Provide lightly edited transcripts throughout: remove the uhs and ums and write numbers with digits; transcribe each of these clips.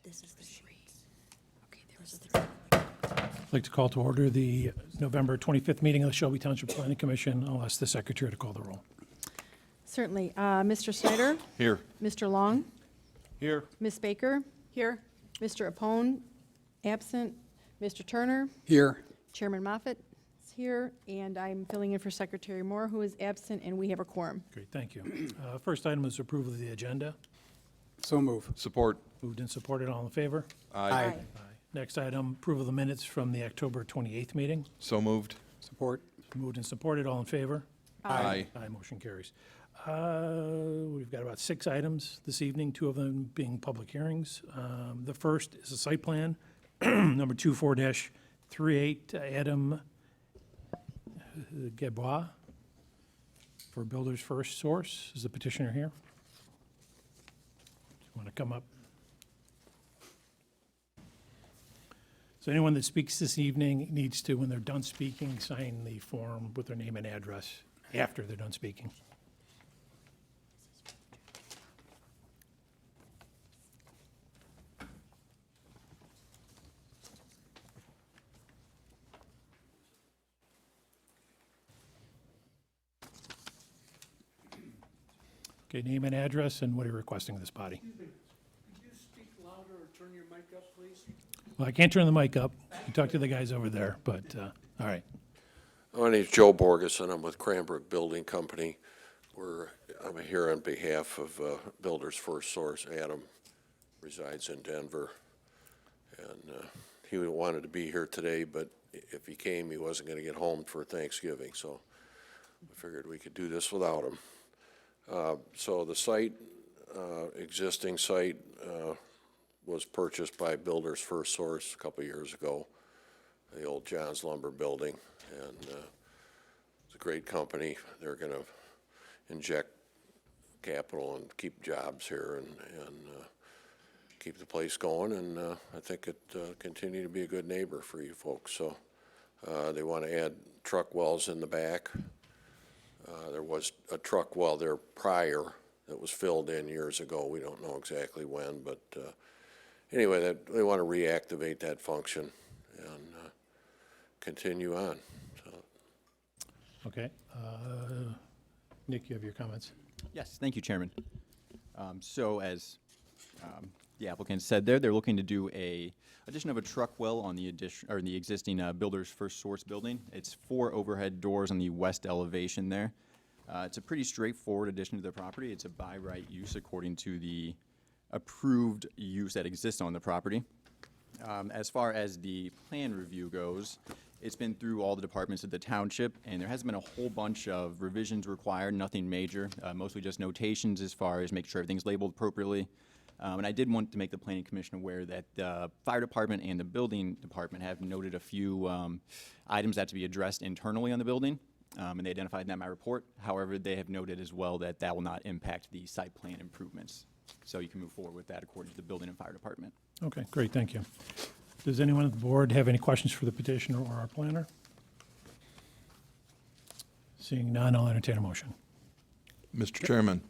This is the sheet. Okay, I'd like to call to order the November 25th meeting of the Shelby Township Planning Commission. I'll ask the secretary to call the roll. Certainly. Mr. Snyder? Here. Mr. Long? Here. Ms. Baker? Here. Mr. Apone? Absent. Mr. Turner? Here. Chairman Moffett is here, and I'm filling in for Secretary Moore, who is absent, and we have a quorum. Great, thank you. First item is approval of the agenda. So move. Support. Moved and supported, all in favor? Aye. Next item, approval of the minutes from the October 28th meeting. So moved. Support. Moved and supported, all in favor? Aye. Aye, motion carries. We've got about 6 items this evening, 2 of them being public hearings. The first is a site plan, number 24-38, Adam Gebois for Builders First Source. Is the petitioner here? Want to come up? So anyone that speaks this evening needs to, when they're done speaking, sign the form with their name and address after they're done speaking. Okay, name and address, and what are you requesting of this body? Excuse me, could you speak louder or turn your mic up, please? Well, I can't turn the mic up. You talk to the guys over there, but, all right. My name's Joe Borgeson. I'm with Cranbrook Building Company. I'm here on behalf of Builders First Source. Adam resides in Denver, and he wanted to be here today, but if he came, he wasn't going to get home for Thanksgiving, so I figured we could do this without him. So the site, existing site, was purchased by Builders First Source a couple years ago, the old John's Lumber Building, and it's a great company. They're going to inject capital and keep jobs here and keep the place going, and I think it continue to be a good neighbor for you folks. So they want to add truck wells in the back. There was a truck well there prior that was filled in years ago. We don't know exactly when, but anyway, they want to reactivate that function and continue on. So. Okay. Nick, you have your comments. Yes, thank you, Chairman. So as the applicant said there, they're looking to do a addition of a truck well on the addition, or the existing Builders First Source building. It's 4 overhead doors on the west elevation there. It's a pretty straightforward addition to the property. It's a by right use according to the approved use that exists on the property. As far as the plan review goes, it's been through all the departments of the township, and there hasn't been a whole bunch of revisions required, nothing major, mostly just notations as far as making sure everything's labeled appropriately. And I did want to make the Planning Commission aware that the fire department and the building department have noted a few items that have to be addressed internally on the building, and they identified that in my report. However, they have noted as well that that will not impact the site plan improvements. So you can move forward with that according to the building and fire department. Okay, great, thank you. Does anyone at the board have any questions for the petitioner or our planner? Seeing none, I'll entertain a motion. Mr. Chairman,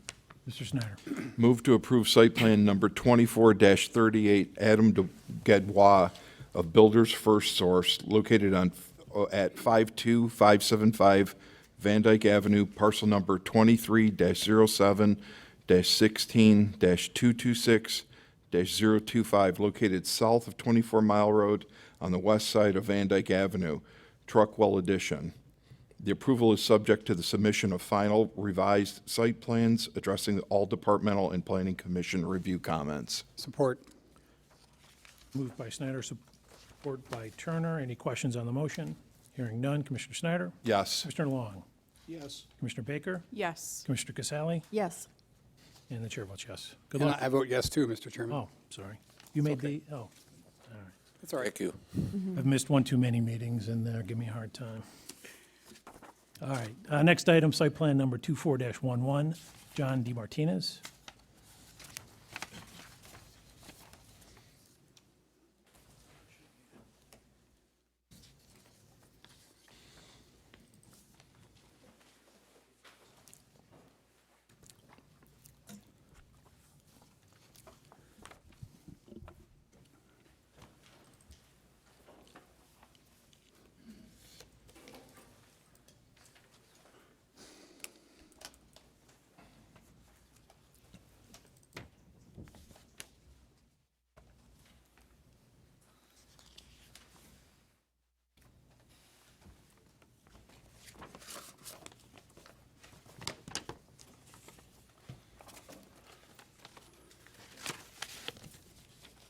Mr. Snyder. move to approve site plan number 24-38, Adam Gebois of Builders First Source, located at 52575 Van Dyke Avenue, parcel number 23-07-16-226-025, located south of 24 Mile Road on the west side of Van Dyke Avenue, truck well addition. The approval is subject to the submission of final revised site plans addressing all departmental and planning commission review comments. Support. Moved by Snyder, support by Turner. Any questions on the motion? Hearing none. Commissioner Snyder? Yes. Commissioner Long? Yes. Commissioner Baker? Yes. Commissioner Casale? Yes. And the chair votes yes. Good And luck. I vote yes too, Mr. Chairman. Oh, sorry. You made the, oh, That's all right. Thank you. I've missed one too many meetings, and give me a hard time. All right, next item, site plan number 24-11, John D. Martinez.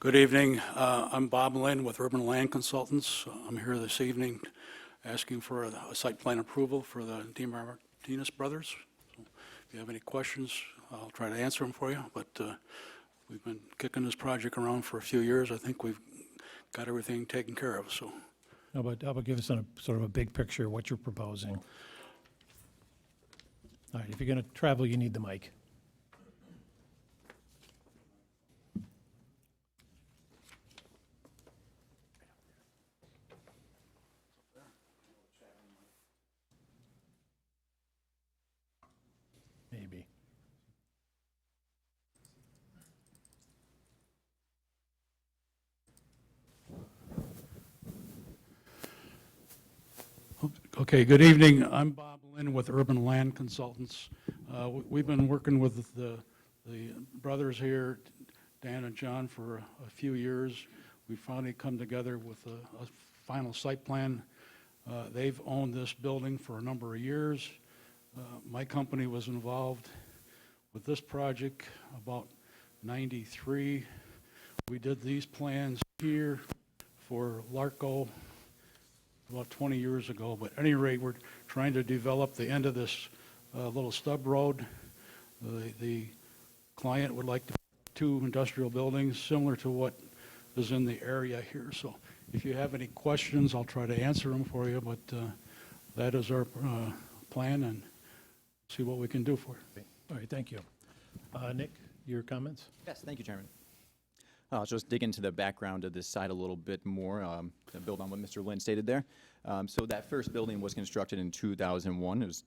Good evening. I'm Bob Lynn with Urban Land Consultants. I'm here this evening asking for a site plan approval for the DeMartinez Brothers. So if you have any questions, I'll try to answer them for you, but we've been kicking this project around for a few years. I think we've got everything taken care of, so. How about give us sort of a big picture of what you're proposing? All right, if you're going to travel, you need the mic. Maybe. Okay, good evening. I'm Bob Lynn with Urban Land Consultants. We've been working with the brothers here, Dan and John, for a few years. We finally come together with a final site plan. They've owned this building for a number of years. My company was involved with this project about '93. We did these plans here for Larco about 20 years ago, but at any rate, we're trying to develop the end of this little stub road. The client would like 2 industrial buildings similar to what is in the area here. So if you have any questions, I'll try to answer them for you, but that is our plan, and see what we can do for you. All right, thank you. Nick, your comments? Yes, thank you, Chairman. I'll just dig into the background of this site a little bit more, to build on what Mr. Lynn stated there. So that first building was constructed in 2001. It was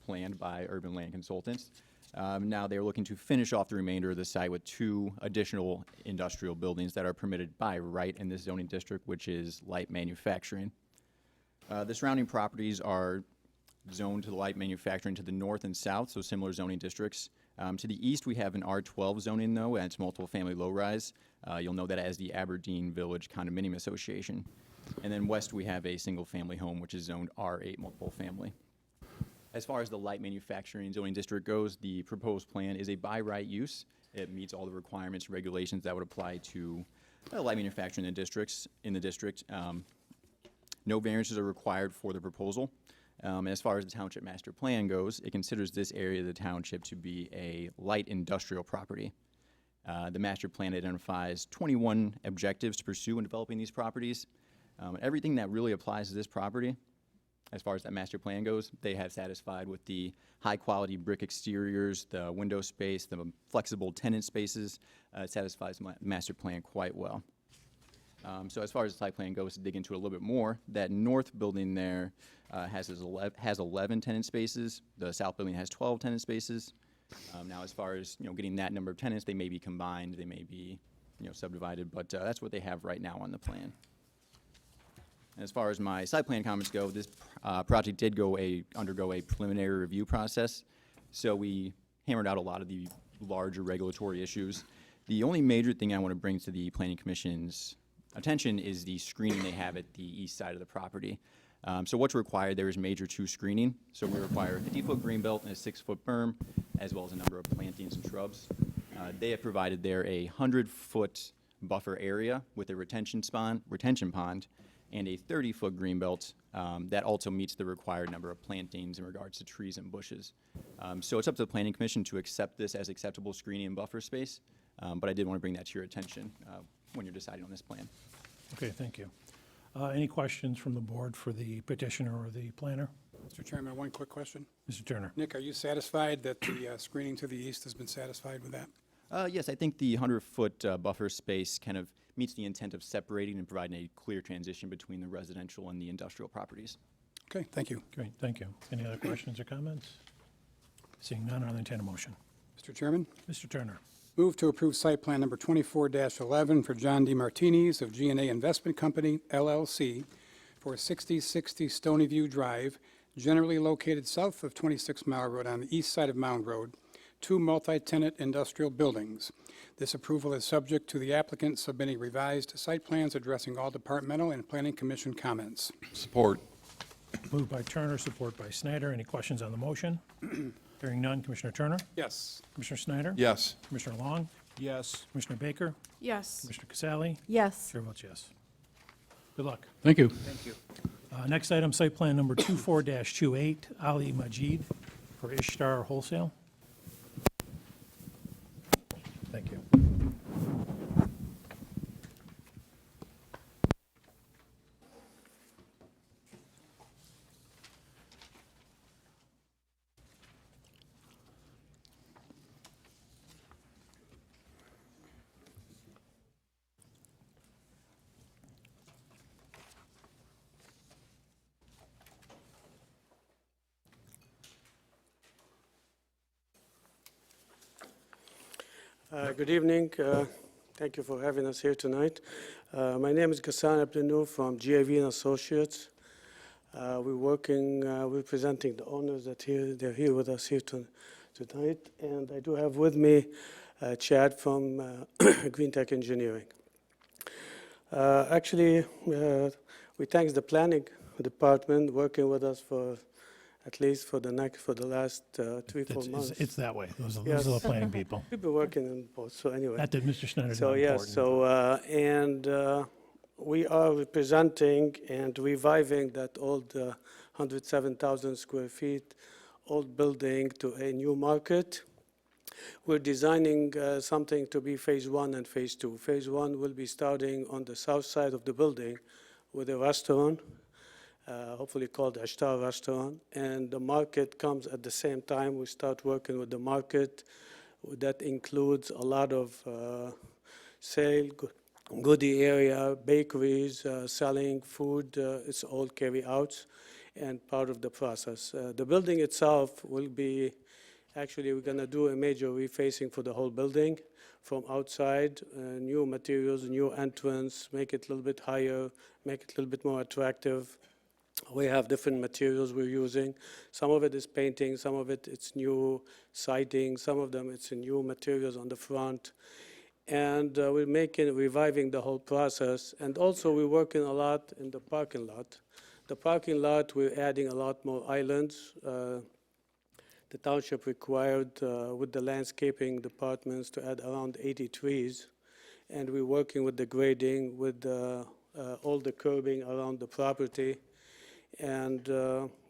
planned by Urban Land Consultants. Now they're looking to finish off the remainder of the site with 2 additional industrial buildings that are permitted by right in this zoning district, which is light manufacturing. The surrounding properties are zoned to the light manufacturing to the north and south, so similar zoning districts. To the east, we have an R12 zoning, though, and it's multiple family low-rise. You'll know that as the Aberdeen Village Condominium Association. And then west, we have a single-family home, which is zoned R8 multiple family. As far as the light manufacturing zoning district goes, the proposed plan is a by right use. It meets all the requirements and regulations that would apply to light manufacturing in the district. No variances are required for the proposal. And as far as the township master plan goes, it considers this area of the township to be a light industrial property. The master plan identifies 21 objectives to pursue in developing these properties. Everything that really applies to this property, as far as that master plan goes, they have satisfied with the high-quality brick exteriors, the window space, the flexible tenant spaces. It satisfies the master plan quite well. So as far as the site plan goes, to dig into it a little bit more, that north building there has 11 tenant spaces. The south building has 12 tenant spaces. Now, as far as getting that number of tenants, they may be combined, they may be subdivided, but that's what they have right now on the plan. And as far as my site plan comments go, this project did undergo a preliminary review process. So we hammered out a lot of the larger regulatory issues. The only major thing I want to bring to the Planning Commission's attention is the screening they have at the east side of the property. So what's required there is major 2 screening. So we require a 50-foot green belt and a 6-foot berm, as well as a number of plantings and shrubs. They have provided there a 100-foot buffer area with a retention pond and a 30-foot green belt that also meets the required number of plantings in regards to trees and bushes. So it's up to the Planning Commission to accept this as acceptable screening and buffer space, but I did want to bring that to your attention when you're deciding on this plan. Okay, thank you. Any questions from the board for the petitioner or the planner? Mr. Chairman, one quick question. Mr. Turner? Nick, are you satisfied that the screening to the east has been satisfied with that? Yes, I think the 100-foot buffer space kind of meets the intent of separating and providing a clear transition between the residential and the industrial properties. Okay, thank you. Great, thank you. Any other questions or comments? Seeing none, I'll entertain a motion. Mr. Chairman, Mr. Turner? move to approve site plan number 24-11 for John DeMartinez of G&A Investment Company, LLC, for 6060 Stony View Drive, generally located south of 26 Mile Road on the east side of Mound Road, 2 multi-tenant industrial buildings. This approval is subject to the applicant submitting revised site plans addressing all departmental and planning commission comments. Support. Moved by Turner, support by Snyder. Any questions on the motion? Hearing none. Commissioner Turner? Yes. Commissioner Snyder? Yes. Commissioner Long? Yes. Commissioner Baker, Yes. Commissioner Casale, Yes. Chair votes yes. Good luck. Thank you. Next item, site plan number 24-28, Ali Majid for Ishtar Wholesale. Thank you. Good evening. Thank you for having us here tonight. My name is Ghassan Abdenour from GAV and Associates. We're representing the owners they're here with us here tonight. And I do have with me Chad from Green Tech Engineering. Actually, we thank the planning department working with us for at least for the last 3-4 months. It's that way. Those are Yes. the planning people. We've been working on both, so anyway. That did Mr. Schneider So, not yes, important. we are representing and reviving that old 107,000 square feet old building to a new market. We're designing something to be phase 1 and phase 2. Phase 1 will be starting on the south side of the building with a restaurant, hopefully called Ishtar Restaurant, and the market comes at the same time. We start working with the market. That includes a lot of sale, goodie area, bakeries, selling food. It's all carry-outs and part of the process. The building itself will be, actually, we're going to do a major refacing for the whole building from outside, new materials, new entrance, make it a little bit higher, make it a little bit more attractive. We have different materials we're using. Some of it is painting, some of it's new siding, some of them it's new materials on the front. And we're reviving the whole process. And also we're working a lot in the parking lot. The parking lot, we're adding a lot more islands. The township required with the landscaping departments to add around 80 trees. And we're working with the grading, with all the curbing around the property. And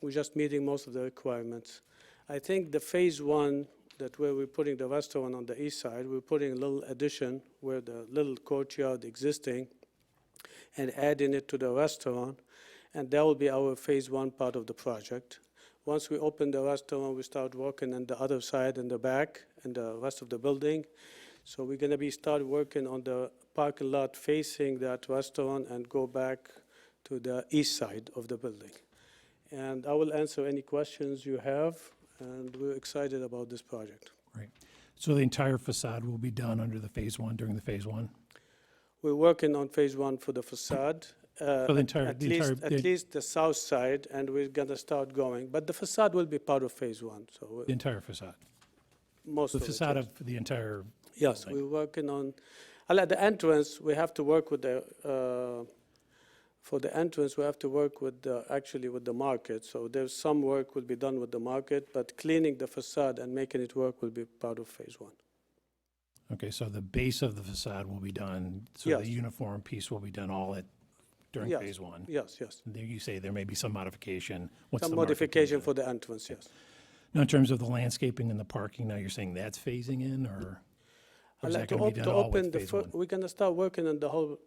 we're just meeting most of the requirements. I think the phase 1, that where we're putting the restaurant on the east side, we're putting a little addition where the little courtyard existing and adding it to the restaurant. And that will be our phase 1 part of the project. Once we open the restaurant, we start working on the other side in the back and the rest of the building. So we're going to start working on the parking lot facing that restaurant and go back to the east side of the building. And I will answer any questions you have, and we're excited about this project. Right. So the entire facade will be done under the phase 1, during the phase 1? We're working on phase 1 for the facade. So the entire- at the entire- least the south side, and we're going to start going. But the facade will be part of phase 1, so The entire facade? most The of it. facade yes. of the entire, Yes, building. we're working on, at the entrance, we have to work with for the entrance, we have to work with actually with the market. So there's some work will be done with the market, but cleaning the facade and making it work will be part of phase 1. okay, so the base of the facade will be done, so Yes. the uniform piece will be done during Yes. phase 1? Yes, yes. There you say there may be some modification. What's Some the modification for the entrance, yes. Now, in terms of the landscaping and the parking, now you're saying that's phasing in, or is that going to be done all with phase 1? We're going to start working on the whole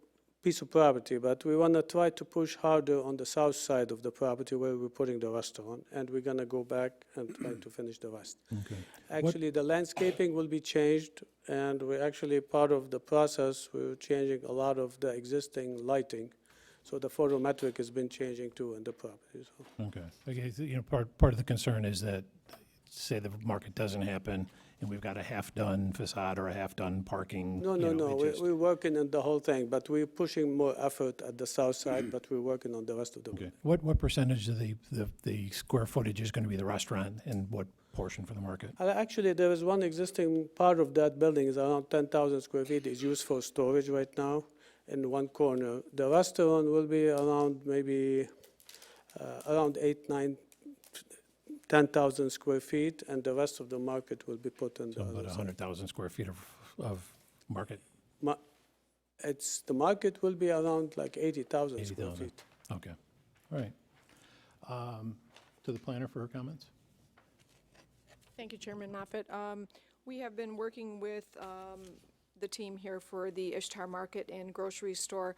piece of property, but we want to try to push harder on the south side of the property where we're putting the restaurant, and we're going to go back and try to finish the rest. Okay. Actually, the landscaping will be changed, and we're actually part of the process. We're changing a lot of the existing lighting, so the photometric has been changing too in the property. So. Okay, so, part of the concern is that, say the market doesn't happen, and we've got a half-done facade or a half-done parking. No, we're working on the whole thing, but we're pushing more effort at the south side, but we're working on the rest of the Okay. building. What percentage of the square footage is going to be the restaurant, and what portion for the market? Actually, there is one existing part of that building, is around 10,000 square feet, is used for storage right now in one corner. The restaurant will be around maybe around 10,000 square feet, and the rest of the market will be put in So the about other side. 100,000 square feet of market? Ma- the market will be around like 80,000 square 80,000. feet. Okay, all right. To the planner for her comments? Thank you, Chairman Moffett. We have been working with the team here for the Ishtar Market and Grocery Store.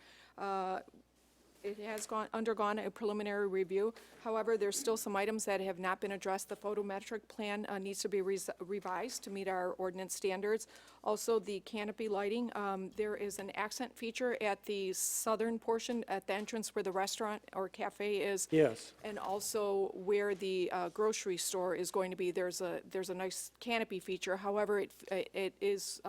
It has undergone a preliminary review. However, there's still some items that have not been addressed. The photometric plan needs to be revised to meet our ordinance standards. Also, the canopy lighting, there is an accent feature at the southern portion, at the entrance where the restaurant or cafe is. Yes. And also where the grocery store is going to be, there's a nice canopy feature. However, it is,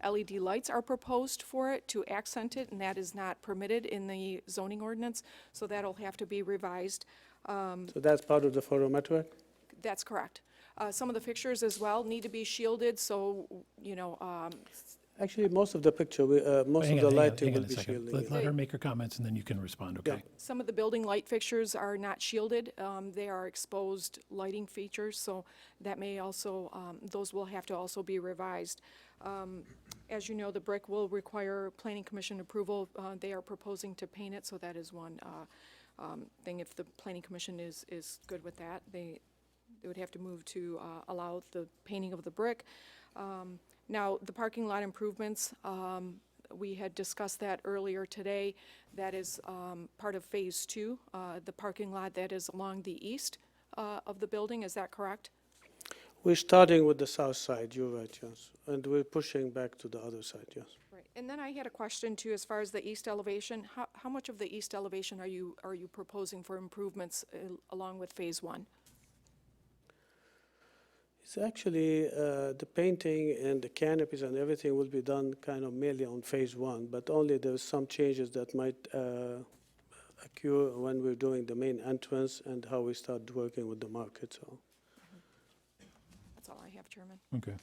LED lights are proposed for it to accent it, and that is not permitted in the zoning ordinance, so that'll have to be revised. So that's part of the photometric? That's correct. Some of the fixtures as well need to be shielded, so, you know, Actually, most of the picture, most Hang of on, the hang on, lighting hang on will a be second. shielding. Let her make her comments, and then you can respond, okay? some of the building light fixtures are not shielded. They are exposed lighting features, so that may also, those will have to also be revised. As you know, the brick will require planning commission approval. They are proposing to paint it, so that is one thing. If the planning commission is good with that, they would have to move to allow the painting of the brick. Now, the parking lot improvements, we had discussed that earlier today. That is part of Phase 2, the parking lot that is along the east of the building. Is that correct? We're starting with the south side, you're right, yes. And we're pushing back to the other side, yes. Right. And then I had a question too, as far as the east elevation. How much of the east elevation are you proposing for improvements along with Phase 1? It's actually, the painting and the canopies and everything will be done kind of mainly on Phase 1, but only there's some changes that might occur when we're doing the main entrance and how we start working with the market, so. That's all I have, Chairman. Okay.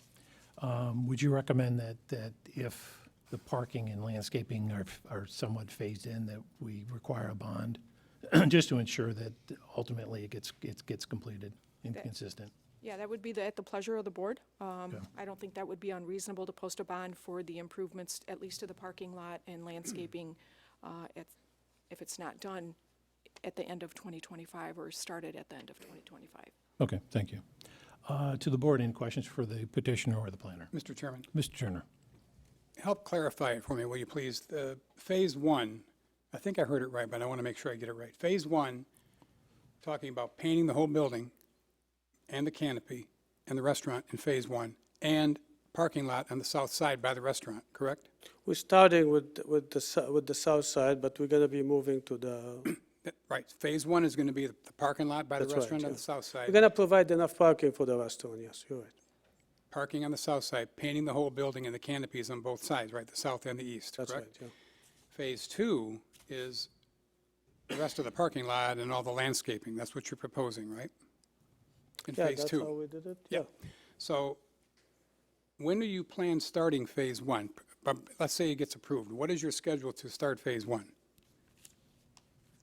Would you recommend that if the parking and landscaping are somewhat phased in, that we require a bond, just to ensure that ultimately it gets completed and consistent? Yeah, that would be at the pleasure of the board. I don't think that would be unreasonable to post a bond for the improvements, at least to the parking lot and landscaping, if it's not done at the end of 2025 or started at the end of 2025. Okay, thank you. To the board, any questions for the petitioner or the planner? Mr. Chairman, Mr. Turner? help clarify it for me, will you please? The Phase 1, I think I heard it right, but I want to make sure I get it right. Phase 1, talking about painting the whole building and the canopy and the restaurant in Phase 1, and parking lot on the south side by the restaurant, correct? We're starting with the south side, but we're gonna be moving to the, Right, Phase 1 is going to be the parking lot by the That's right, restaurant on yeah. the south we're side. gonna provide enough parking for the restaurant, yes, you're right. Parking on the south side, painting the whole building and the canopies on both sides, right, the south and the east, That's right, correct? yeah. Phase 2 is the rest of the parking lot and all the landscaping. That's what you're proposing, right? In Yeah, Phase that's 2. how we did it, Yeah. yeah. So when do you plan starting Phase 1? But let's say it gets approved. What is your schedule to start Phase 1?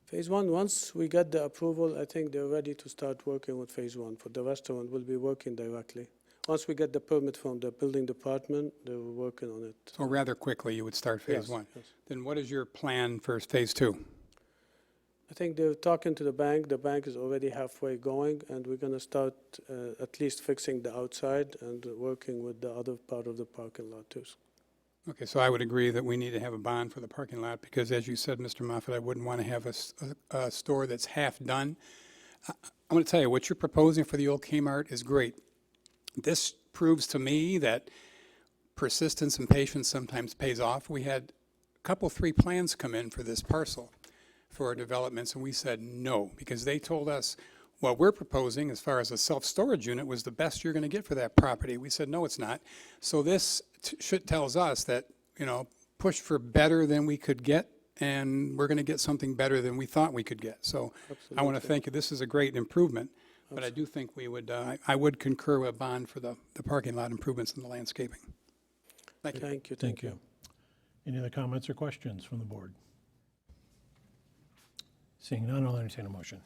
Phase 1, once we get the approval, I think they're ready to start working with Phase 1. For the restaurant, we'll be working directly. Once we get the permit from the building department, they're working on it. So rather quickly, you would start Phase Yes, 1. yes. Then what is your plan for Phase 2? I think they're talking to the bank. The bank is already halfway going, and we're gonna start at least fixing the outside and working with the other part of the parking lot too. Okay, so I would agree that we need to have a bond for the parking lot, because as you said, Mr. Moffett, I wouldn't want to have a store that's half done. I'm going to tell you, what you're proposing for the old Kmart is great. This proves to me that persistence and patience sometimes pays off. We had a couple, 3 plans come in for this parcel for our developments, and we said no, because they told us what we're proposing as far as a self-storage unit was the best you're going to get for that property. We said, no, it's not. So this tells us that, you know, push for better than we could get, and we're going to get something better than we thought we could get. So I want to thank you. This is a great improvement, but I do think we would, I would concur with a bond for the parking lot improvements and the landscaping. Thank you. Thank you, Thank you. Any other comments or questions from the board? Seeing none, I'll entertain a motion.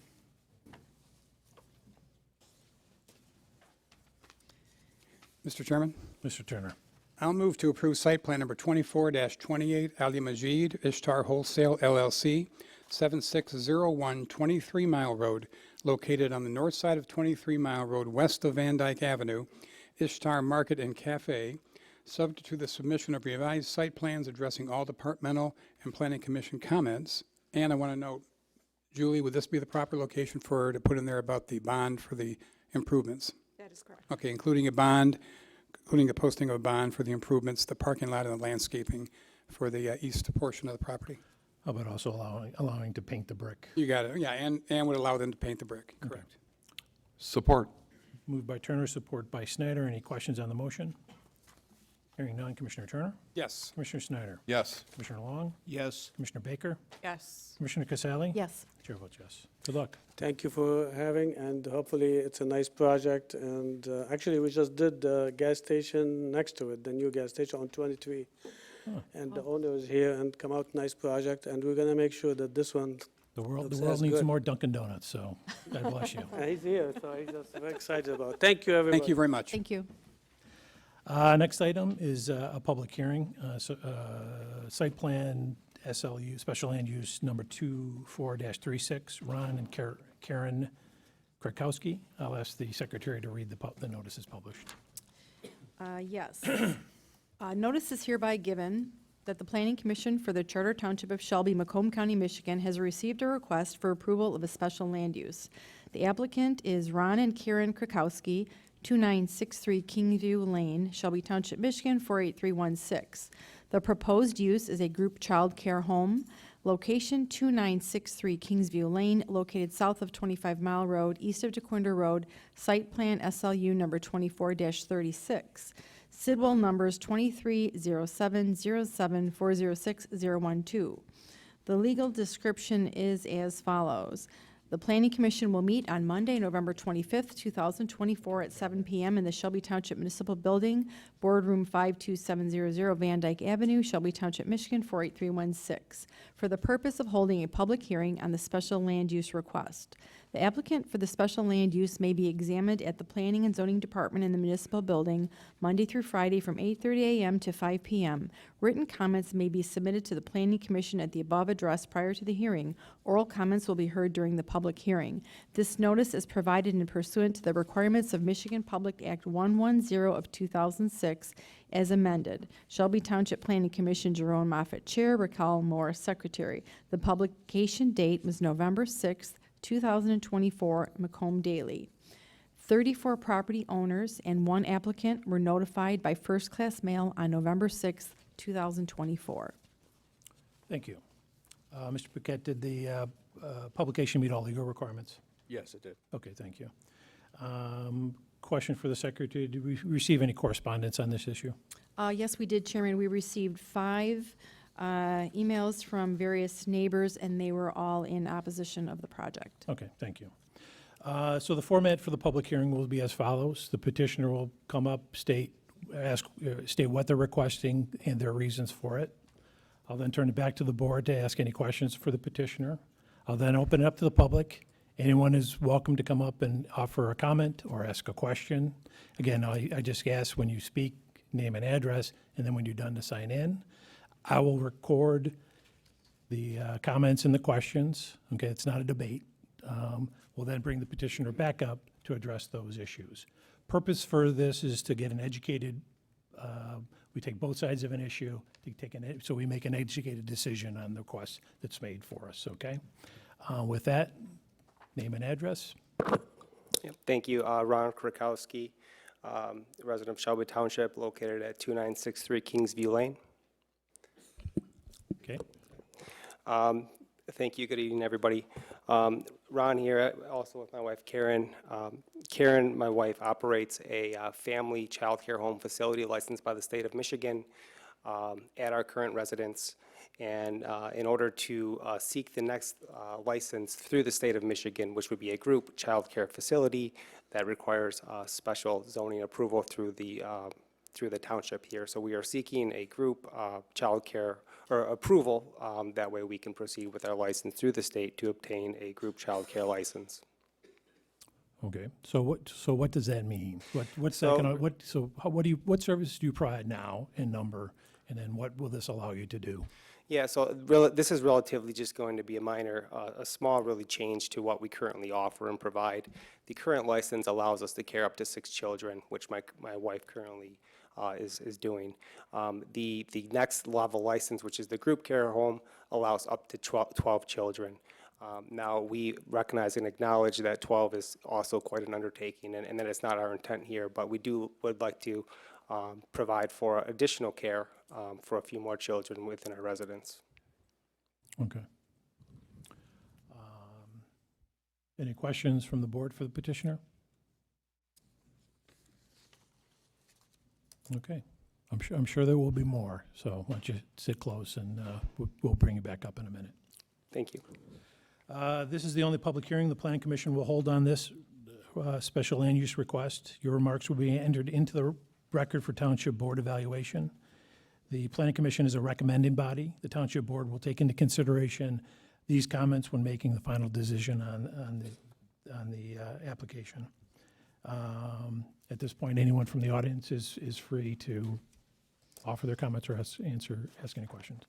Mr. Chairman, Mr. Turner? I'll move to approve site plan number 24-28 Ali Majid Ishtar Wholesale LLC, 7601 23 Mile Road, located on the north side of 23 Mile Road, west of Van Dyke Avenue, Ishtar Market and Cafe, subject to the submission of revised site plans addressing all departmental and planning commission comments. And I want to note, Julie, would this be the proper location for her to put in there about the bond for the improvements? That is correct. Okay, including a bond, including the posting of a bond for the improvements, the parking lot and the landscaping for the east portion of the property. How about also allowing to paint the brick? You got it, yeah, and would allow them to paint the brick, correct. Support. Moved by Turner, support by Snyder. Any questions on the motion? Hearing none. Commissioner Turner? Yes. Commissioner Snyder? Yes. Commissioner Long? Yes. Commissioner Baker? Yes. Commissioner Casale? Yes. Chair votes yes. Good luck. Thank you for having, and hopefully it's a nice project. And actually, we just did the gas station next to it, the new gas station on 23. And the owner is here and come out, nice project, and we're gonna make sure that this one, The world Looks needs good. more Dunkin' Donuts, so God bless you. he's here, so he's just very excited about it. Thank you, everybody. Thank you very much. Thank you. Next item is a public hearing, site plan SLU, special land use number 24-36, Ron and Karen Krakowski. I'll ask the secretary to read the notices published. Yes. Notice is hereby given that the Planning Commission for the Charter Township of Shelby, Macomb County, Michigan, has received a request for approval of a special land use. The applicant is Ron and Karen Krakowski, 2963 Kingview Lane, Shelby Township, Michigan, 48316. The proposed use is a group child care home. Location 2963 Kingsview Lane, located south of 25 Mile Road, east of DeQuinder Road. Site plan SLU number 24-36. Sidwell numbers 230707406012. The legal description is as follows. The Planning Commission will meet on Monday, November 25th, 2024 at 7 p.m. in the Shelby Township Municipal Building, Boardroom 52700 Van Dyke Avenue, Shelby Township, Michigan 48316, for the purpose of holding a public hearing on the special land use request. The applicant for the special land use may be examined at the Planning and Zoning Department in the municipal building Monday through Friday from 8:30 a.m. to 5 p.m. Written comments may be submitted to the Planning Commission at the above address prior to the hearing. Oral comments will be heard during the public hearing. This notice is provided in pursuant to the requirements of Michigan Public Act 110 of 2006 as amended. Shelby Township Planning Commission, Jerome Moffett, Chair, Raquel Moore, Secretary. The publication date was November 6th, 2024, Macomb Daily. 34 property owners and 1 applicant were notified by first-class mail on November 6th, 2024. Thank you. Mr. Paquette, did the publication meet all legal requirements? Yes, it did. Okay, thank you. Question for the secretary, did we receive any correspondence on this issue? Yes, we did, Chairman. We received 5 emails from various neighbors, and they were all in opposition of the project. Okay, thank you. So the format for the public hearing will be as follows. The petitioner will come up, state what they're requesting and their reasons for it. I'll then turn it back to the board to ask any questions for the petitioner. I'll then open it up to the public. Anyone is welcome to come up and offer a comment or ask a question. Again, I just ask when you speak, name and address, and then when you're done to sign in. I will record the comments and the questions. Okay, it's not a debate. We'll then bring the petitioner back up to address those issues. Purpose for this is to get an educated, we take both sides of an issue, so we make an educated decision on the request that's made for us, okay? With that, name and address. Yep, thank you. Ron Krakowski, resident of Shelby Township, located at 2963 Kingsview Lane. Okay. Thank you. Good evening, everybody. Ron here, also with my wife Karen. Karen, my wife, operates a family child care home facility licensed by the state of Michigan at our current residence. And in order to seek the next license through the state of Michigan, which would be a group child care facility that requires special zoning approval through the township here. So we are seeking a group child care or approval. That way we can proceed with our license through the state to obtain a group child care license. Okay, so what does that mean? What's that So- gonna, what services do you provide now in number? And then what will this allow you to do? Yeah, so this is relatively just going to be a minor, a small really change to what we currently offer and provide. The current license allows us to care up to 6 children, which my wife currently is doing. The next level license, which is the group care home, allows up to 12 children. Now, we recognize and acknowledge that 12 is also quite an undertaking, and that it's not our intent here, but we would like to provide for additional care for a few more children within our residence. Okay. Any questions from the board for the petitioner? Okay, I'm sure there will be more, so why don't you sit close and we'll bring you back up in a minute. Thank you. This is the only public hearing the Planning Commission will hold on this special land use request. Your remarks will be entered into the record for Township Board evaluation. The Planning Commission is a recommending body. The Township Board will take into consideration these comments when making the final decision on the application. At this point, anyone from the audience is free to offer their comments or ask any questions.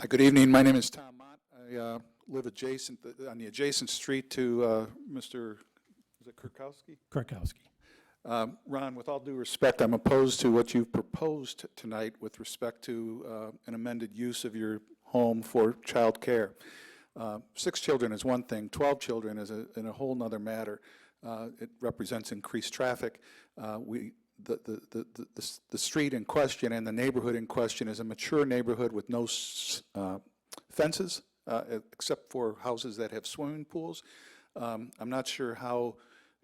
Good evening. My name is Tom Mott. I live adjacent, on the adjacent street to Mr. Is it Kurkowski? Krakowski. Ron, with all due respect, I'm opposed to what you've proposed tonight with respect to an amended use of your home for child care. 6 children is one thing. 12 children is in a whole nother matter. It represents increased traffic. The street in question and the neighborhood in question is a mature neighborhood with no fences, except for houses that have swimming pools. I'm not sure how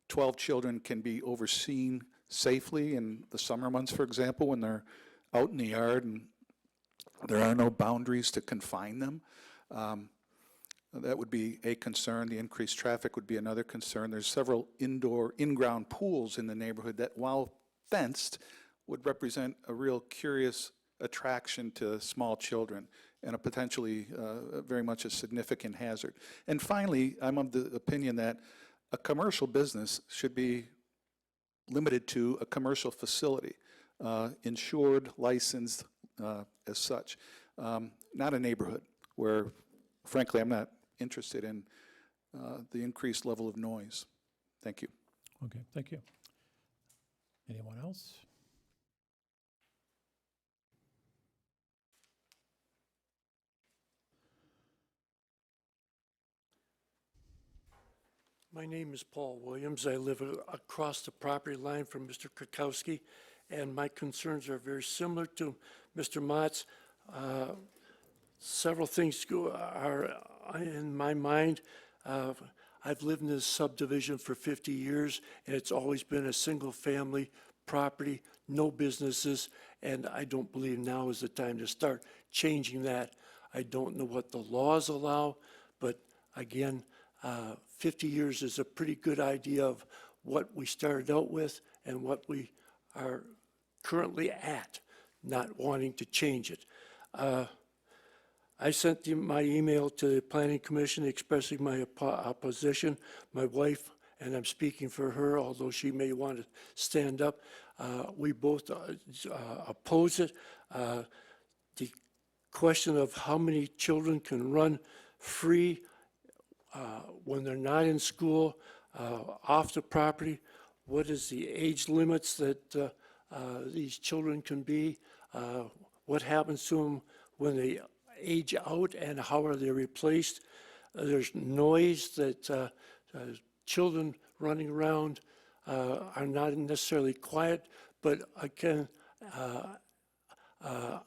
12 children can be overseen safely in the summer months, for example, when they're out in the yard and there are no boundaries to confine them. That would be a concern. The increased traffic would be another concern. There's several in-ground pools in the neighborhood that, while fenced, would represent a real curious attraction to small children and a potentially very much a significant hazard. And finally, I'm of the opinion that a commercial business should be limited to a commercial facility, insured, licensed as such, not a neighborhood where, frankly, I'm not interested in the increased level of noise. Thank you. Okay, thank you. Anyone else? My name is Paul Williams. I live across the property line from Mr. Krakowski, and my concerns are very similar to Mr. Mott's. Several things are in my mind. I've lived in this subdivision for 50 years, and it's always been a single-family property, no businesses, and I don't believe now is the time to start changing that. I don't know what the laws allow, but again, 50 years is a pretty good idea of what we started out with and what we are currently at, not wanting to change it. I sent my email to the Planning Commission expressing my opposition. My wife, and I'm speaking for her, although she may want to stand up, we both oppose it. The question of how many children can run free when they're not in school, off the property, what is the age limits that these children can be, what happens to them when they age out and how are they replaced. There's noise that children running around are not necessarily quiet, but again, out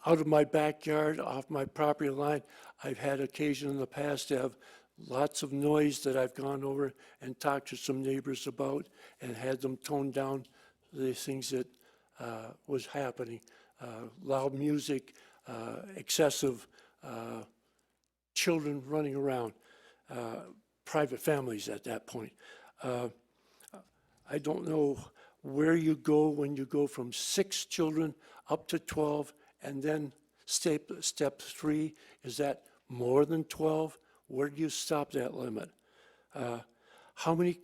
of my backyard, off my property line, I've had occasion in the past to have lots of noise that I've gone over and talked to some neighbors about and had them tone down the things that was happening. Loud music, excessive children running around, private families at that point. I don't know where you go when you go from 6 children up to 12, and then step 3, is that more than 12? Where do you stop that limit? How many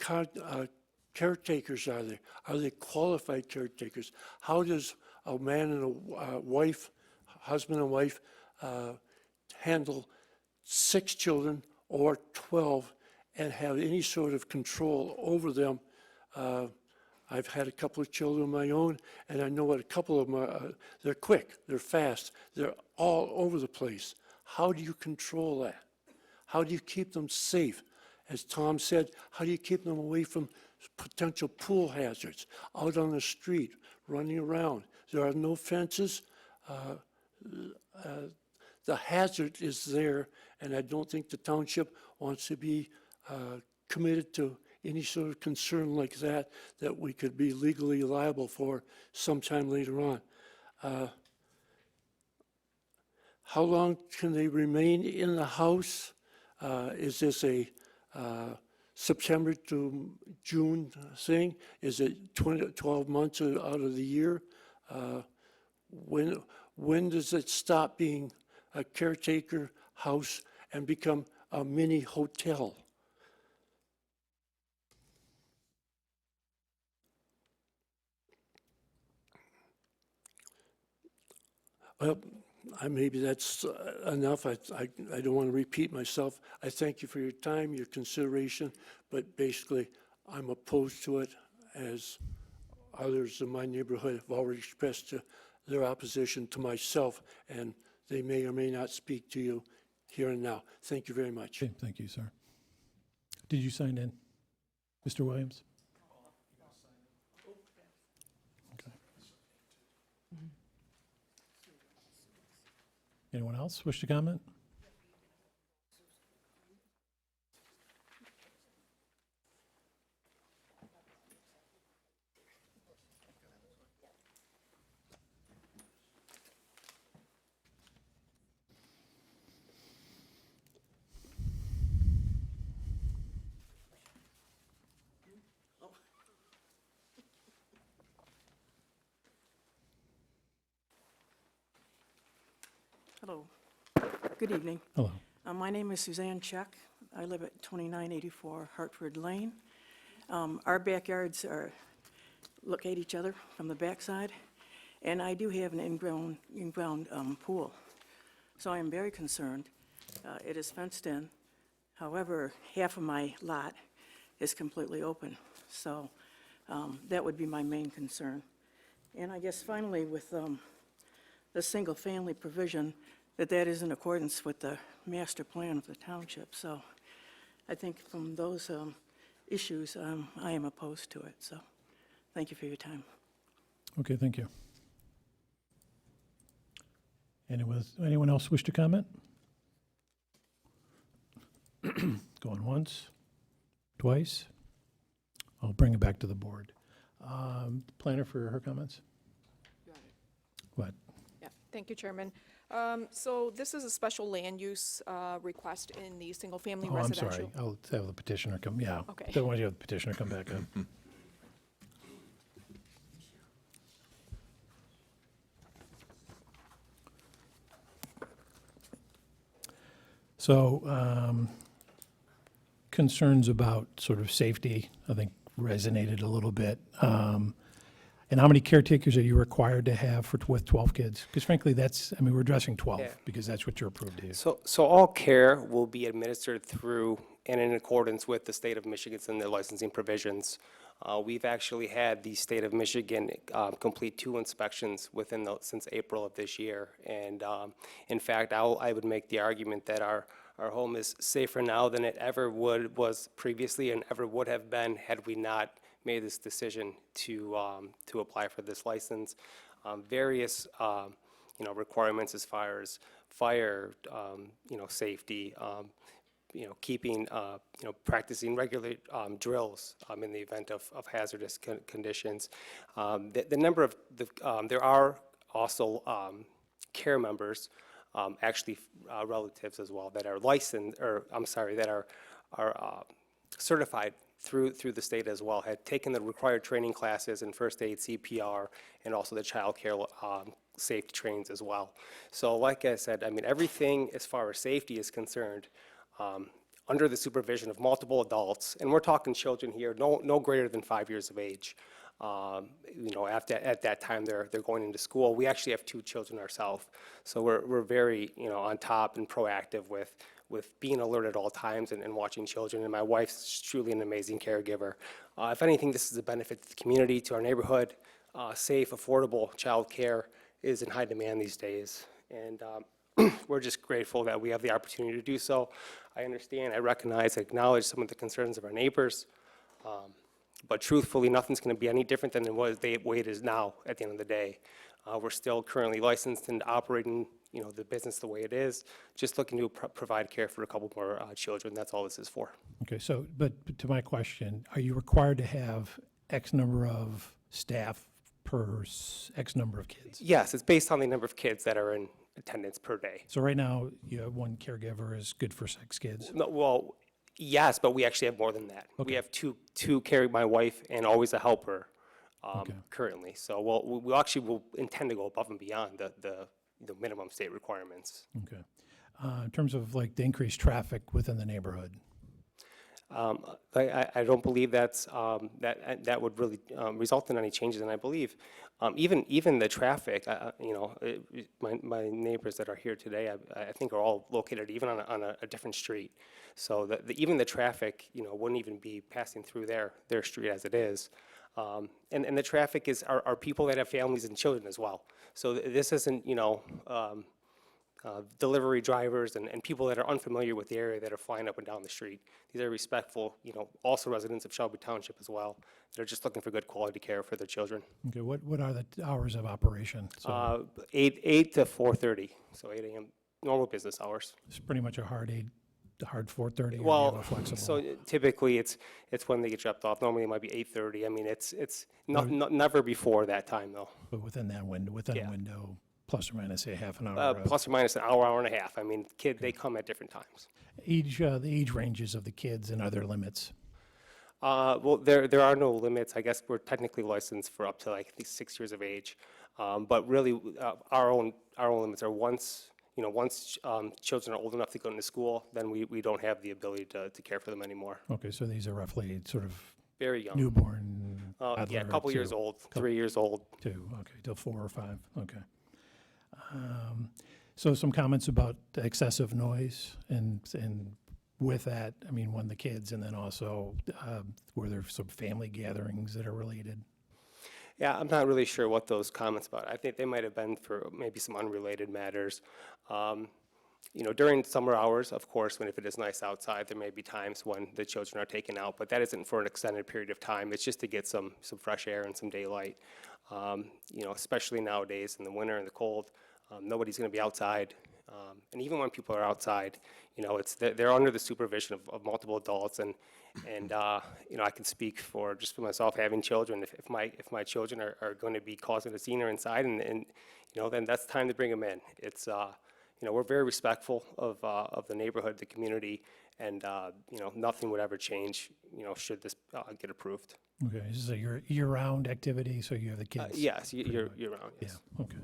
caretakers are there? Are they qualified caretakers? How does a man and a wife, husband and wife, handle 6 children or 12 and have any sort of control over them? I've had a couple of children of my own, and I know what a couple of them are. They're quick, they're fast, they're all over the place. How do you control that? How do you keep them safe? As Tom said, how do you keep them away from potential pool hazards, out on the street, running around? There are no fences. The hazard is there, and I don't think the township wants to be committed to any sort of concern like that we could be legally liable for sometime later on. How long can they remain in the house? Is this a September to June thing? Is it 12 months out of the year? When does it stop being a caretaker house and become a mini hotel? Well, maybe that's enough. I don't want to repeat myself. I thank you for your time, your consideration, but basically, I'm opposed to it, as others in my neighborhood have already expressed their opposition to myself, and they may or may not speak to you here and now. Thank you very much. Okay, thank you, sir. Did you sign in? Mr. Williams? Okay. Anyone else wish to comment? Hello. Good evening. Hello. My name is Suzanne Check. I live at 2984 Hartford Lane. Our backyards look at each other from the backside, and I do have an in-ground pool. So I am very concerned. It is fenced in. However, half of my lot is completely open. So that would be my main concern. And I guess finally, with the single-family provision, that is in accordance with the master plan of the township. So I think from those issues, I am opposed to it. So thank you for your time. Okay, thank you. Anyone else wish to comment? Going once, twice? I'll bring it back to the board. Planner for her comments? What? Yeah, thank you, Chairman. So this is a special land use request in the single-family Oh, I'm residential. sorry. I'll have the petitioner come, yeah. Okay. Don't want you to have the petitioner come back up. So, concerns about sort of safety, I think resonated a little bit. And how many caretakers are you required to have with 12 kids? Because frankly, we're addressing 12 Yeah. because that's what you're approved to use. So all care will be administered through and in accordance with the state of Michigan's and their licensing provisions. We've actually had the state of Michigan complete 2 inspections since April of this year. And in fact, I would make the argument that our home is safer now than it ever was previously and ever would have been had we not made this decision to apply for this license. Various requirements as far as fire, safety, keeping, practicing regular drills in the event of hazardous conditions. The number of there are also care members, actually relatives as well, that are licensed, that are certified through the state as well, had taken the required training classes in first aid, CPR, and also the child care safety trainings as well. So like I said, everything as far as safety is concerned, under the supervision of multiple adults, and we're talking children here, no greater than 5 years of age. You know, at that time, they're going into school. We actually have 2 children ourselves, so we're very, you know, on top and proactive with being alert at all times and watching children. And my wife's truly an amazing caregiver. If anything, this is a benefit to the community, to our neighborhood. Safe, affordable child care is in high demand these days, and we're just grateful that we have the opportunity to do so. I understand, I recognize, I acknowledge some of the concerns of our neighbors. But truthfully, nothing's going to be any different than it was the way it is now at the end of the day. We're still currently licensed and operating, you know, the business the way it is, just looking to provide care for a couple more children. That's all this is for. Okay, so, but to my question, are you required to have X number of staff per X number of kids? Yes, it's based on the number of kids that are in attendance per day. So right now, you have one caregiver is good for 6 kids? No, well, yes, but we actually have more than that. We have two my wife and always a helper currently. So we actually will intend to go above and beyond the minimum state requirements. Okay. In terms of like the increased traffic within the neighborhood? I don't believe that would really result in any changes, and I believe even the traffic, you know, my neighbors that are here today, I think are all located even on a different street. So even the traffic, you know, wouldn't even be passing through their street as it is. And the traffic are people that have families and children as well. So this isn't, you know, delivery drivers and people that are unfamiliar with the area that are flying up and down the street. These are respectful, you know, also residents of Shelby Township as well. They're just looking for good quality care for their children. Okay, what are the hours of operation? So 8 to 4:30, so 8 a.m. normal business hours. it's pretty much a hard 4:30, or do you have Well, a flexible? so typically it's when they get dropped off. Normally it might be 8:30. I mean, it's never before that time though. But within that window, a window, plus or minus, say, half an hour. Plus or minus an hour and a half. I mean, they come at different times. The age ranges of the kids and other limits? Well, there are no limits. I guess we're technically licensed for up to like 6 years of age. But really, our own limits are once children are old enough to go into school, then we don't have the ability to care for them anymore. Okay, so these are roughly sort of Very young. newborn, Yeah, a toddler couple years to- old, 3 years old. Okay, till 4 or 5, okay. So some comments about excessive noise, and with that, I mean, the kids, and then also, were there some family gatherings that are related? Yeah, I'm not really sure what those comments about. I think they might have been for maybe some unrelated matters. You know, during summer hours, of course, if it is nice outside, there may be times when the children are taken out, but that isn't for an extended period of time. It's just to get some fresh air and some daylight. You know, especially nowadays in the winter and the cold, nobody's going to be outside. And even when people are outside, you know, they're under the supervision of multiple adults, and you know, I can speak for myself having children. If my children are going to be causing a scene or inside, and you know, then that's time to bring them in. It's you know, we're very respectful of the neighborhood, the community, and you know, nothing would ever change, you know, should this get approved. Okay, this is a year-round activity, so you have the kids? Yes, year-round, yes. Yeah, okay.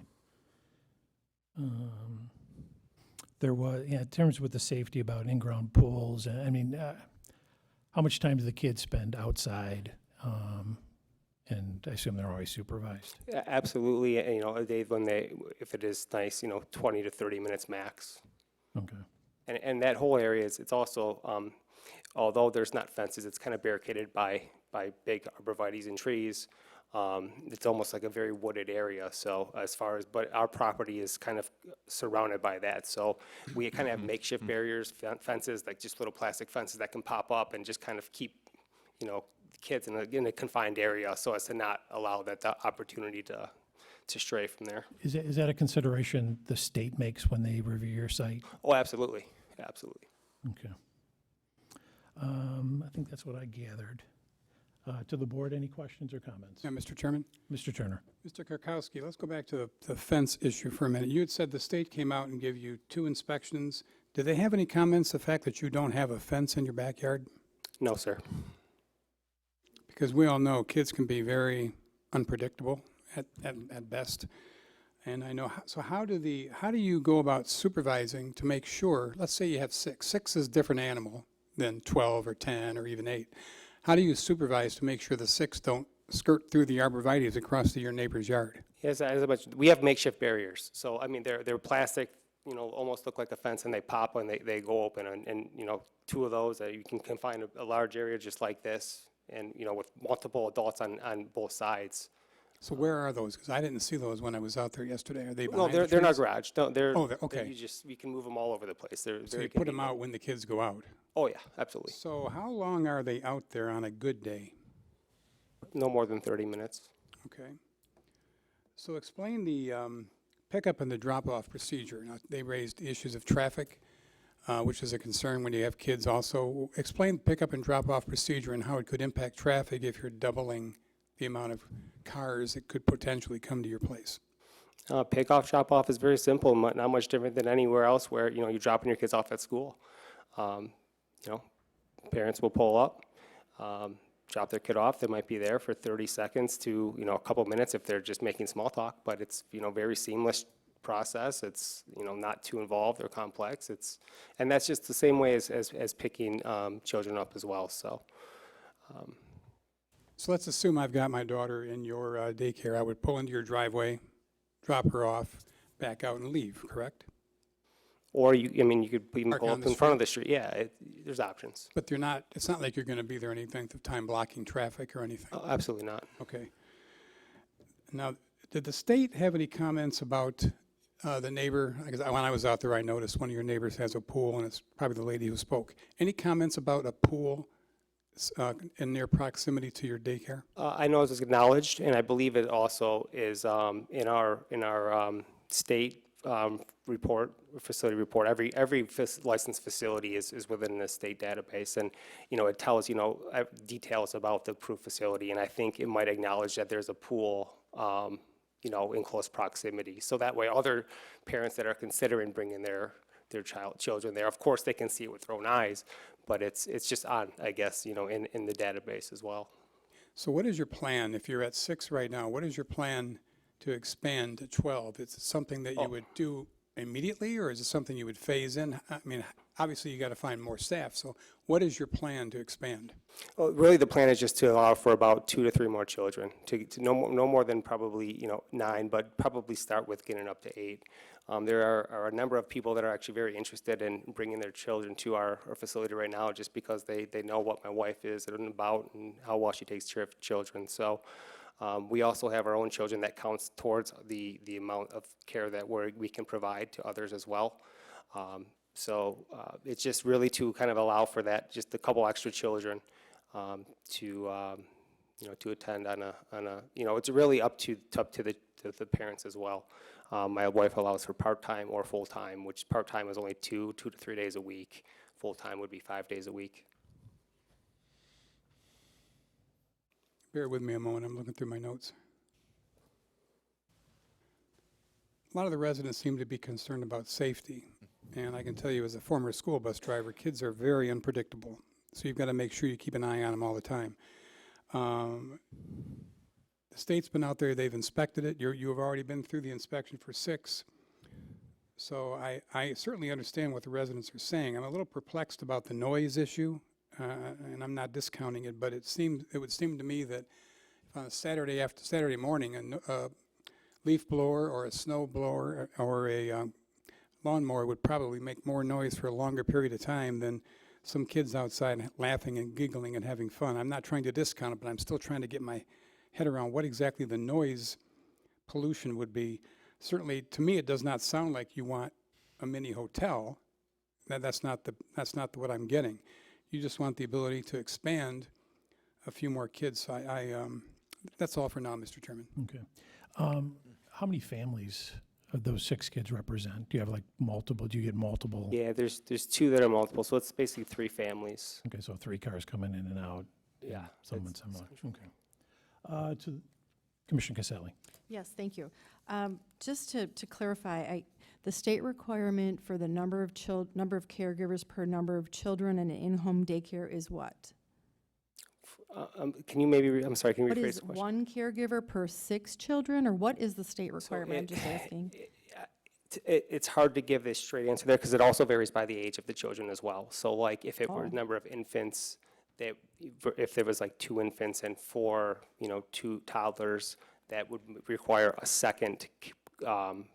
There was, in terms with the safety about in-ground pools, I mean, how much time do the kids spend outside? And I assume they're always supervised. Yeah, absolutely. And, you know, if it is nice, you know, 20 to 30 minutes max. Okay. And that whole area it's also, although there's not fences, it's kind of barricaded by big arborvitaes and trees. It's almost like a very wooded area. So but our property is kind of surrounded by that. So we kind of have makeshift barriers, fences, like just little plastic fences that can pop up and just kind of keep, you know, kids in a confined area, so as to not allow that opportunity to stray from there. Is that a consideration the state makes when they review your site? Oh, absolutely, absolutely. Okay. I think that's what I gathered. To the board, any questions or comments? Yeah, Mr. Chairman? Mr. Turner? Mr. Kirkowski, let's go back to the fence issue for a minute. You had said the state came out and gave you 2 inspections. Did they have any comments, the fact that you don't have a fence in your backyard? No, sir. Because we all know kids can be very unpredictable at best. And I know, so how do you go about supervising to make sure, let's say you have 6. 6 is a different animal than 12 or 10 or even 8. How do you supervise to make sure the 6 don't skirt through the arborvitaes across to your neighbor's yard? Yes, as I mentioned, we have makeshift barriers. So, I mean, they're plastic, you know, almost look like a fence, and they pop and they go open. And you know, 2 of those, you can confine a large area just like this, and, you know, with multiple adults on both sides. So where are those? Because I didn't see those when I was out there yesterday. Are they No, behind the they're in our trees? garage. No, they're, Oh, okay. you can move them all over the place. They're So very you put them convenient. out when the kids go out? Oh, yeah, absolutely. So how long are they out there on a good day? No more than 30 minutes. Okay. So explain the pickup and the drop-off procedure. Now, they raised issues of traffic, which is a concern when you have kids also. Explain pickup and drop-off procedure and how it could impact traffic if you're doubling the amount of cars that could potentially come to your place. Pickoff, drop-off is very simple, not much different than anywhere else where, you know, you're dropping your kids off at school. You know, parents will pull up, drop their kid off. They might be there for 30 seconds to, you know, a couple minutes if they're just making small talk, but it's, you know, very seamless process. It's, you know, not too involved or complex. And that's just the same way as picking children up as well, so. So let's assume I've got my daughter in your daycare. I would pull into your driveway, drop her off, back out and leave, correct? Or you could even Park pull on up the in front of the street. Yeah, there's options. But it's not like you're going to be there any length of time blocking traffic or anything. Oh, absolutely not. Okay. Now, did the state have any comments about the neighbor? Because when I was out there, I noticed one of your neighbors has a pool, and it's probably the lady who spoke. Any comments about a pool in near proximity to your daycare? I know it was acknowledged, and I believe it also is in our state report, facility report. Every licensed facility is within the state database, and, you know, it tells, you know, details about the approved facility, and I think it might acknowledge that there's a pool, you know, in close proximity. So that way, other parents that are considering bringing their children there, of course, they can see it with their own eyes, but it's just on, I guess, you know, in the database as well. So what is your plan? If you're at 6 right now, what is your plan to expand to 12? Is it something that you would do immediately, or is it something you would phase in? I mean, obviously, you got to find more staff. So what is your plan to expand? Well, really, the plan is just to allow for about 2 to 3 more children, to no more than probably, you know, 9, but probably start with getting up to 8. There are a number of people that are actually very interested in bringing their children to our facility right now, just because they know what my wife is about and how well she takes care of children. So we also have our own children that counts towards the amount of care that we can provide to others as well. So it's just really to kind of allow for that, just a couple extra children to you know, to attend on a you know, it's really up to the parents as well. My wife allows for part-time or full-time, which part-time is only 2 to 3 days a week. Full-time would be 5 days a week. Bear with me a moment. I'm looking through my notes. A lot of the residents seem to be concerned about safety. And I can tell you, as a former school bus driver, kids are very unpredictable. So you've got to make sure you keep an eye on them all the time. The state's been out there. They've inspected it. You have already been through the inspection for 6. So I certainly understand what the residents are saying. I'm a little perplexed about the noise issue. And I'm not discounting it, but it would seem to me that if on a Saturday morning, a leaf blower or a snow blower or a lawnmower would probably make more noise for a longer period of time than some kids outside laughing and giggling and having fun. I'm not trying to discount it, but I'm still trying to get my head around what exactly the noise pollution would be. Certainly, to me, it does not sound like you want a mini hotel. That's not what I'm getting. You just want the ability to expand a few more kids. So that's all for now, Mr. Chairman. Okay. How many families of those 6 kids represent? Do you have like multiple? Do you get multiple? Yeah, there's 2 that are multiple, so it's basically 3 families. Okay, so 3 cars coming in and out. Yeah. Someone similar. Okay. To Commissioner Caselli. Yes, thank you. Just to clarify, the state requirement for the number of caregivers per number of children in an in-home daycare is what? Can you maybe, I'm sorry, can you What rephrase is the question? 1 caregiver per 6 children, or what is the state requirement? I'm just asking. It's hard to give this straight answer there because it also varies by the age of the children as well. So like if it were a number of infants, that if there was like 2 infants and 4, 2 toddlers, that would require a second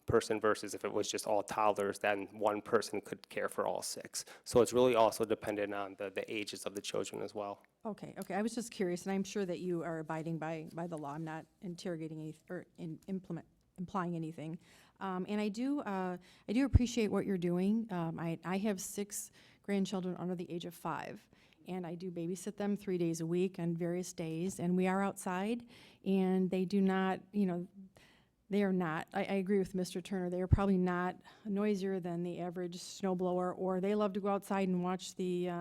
person versus if it was just all toddlers, then one person could care for all 6. So it's really also dependent on the ages of the children as well. Okay, I was just curious, and I'm sure that you are abiding by the law. I'm not interrogating any, or implying anything. And I do appreciate what you're doing. I have 6 grandchildren under the age of 5, and I do babysit them 3 days a week on various days, and we are outside, and they do not, they are not, I agree with Mr. Turner, they are probably not noisier than the average snow blower, or they love to go outside and watch the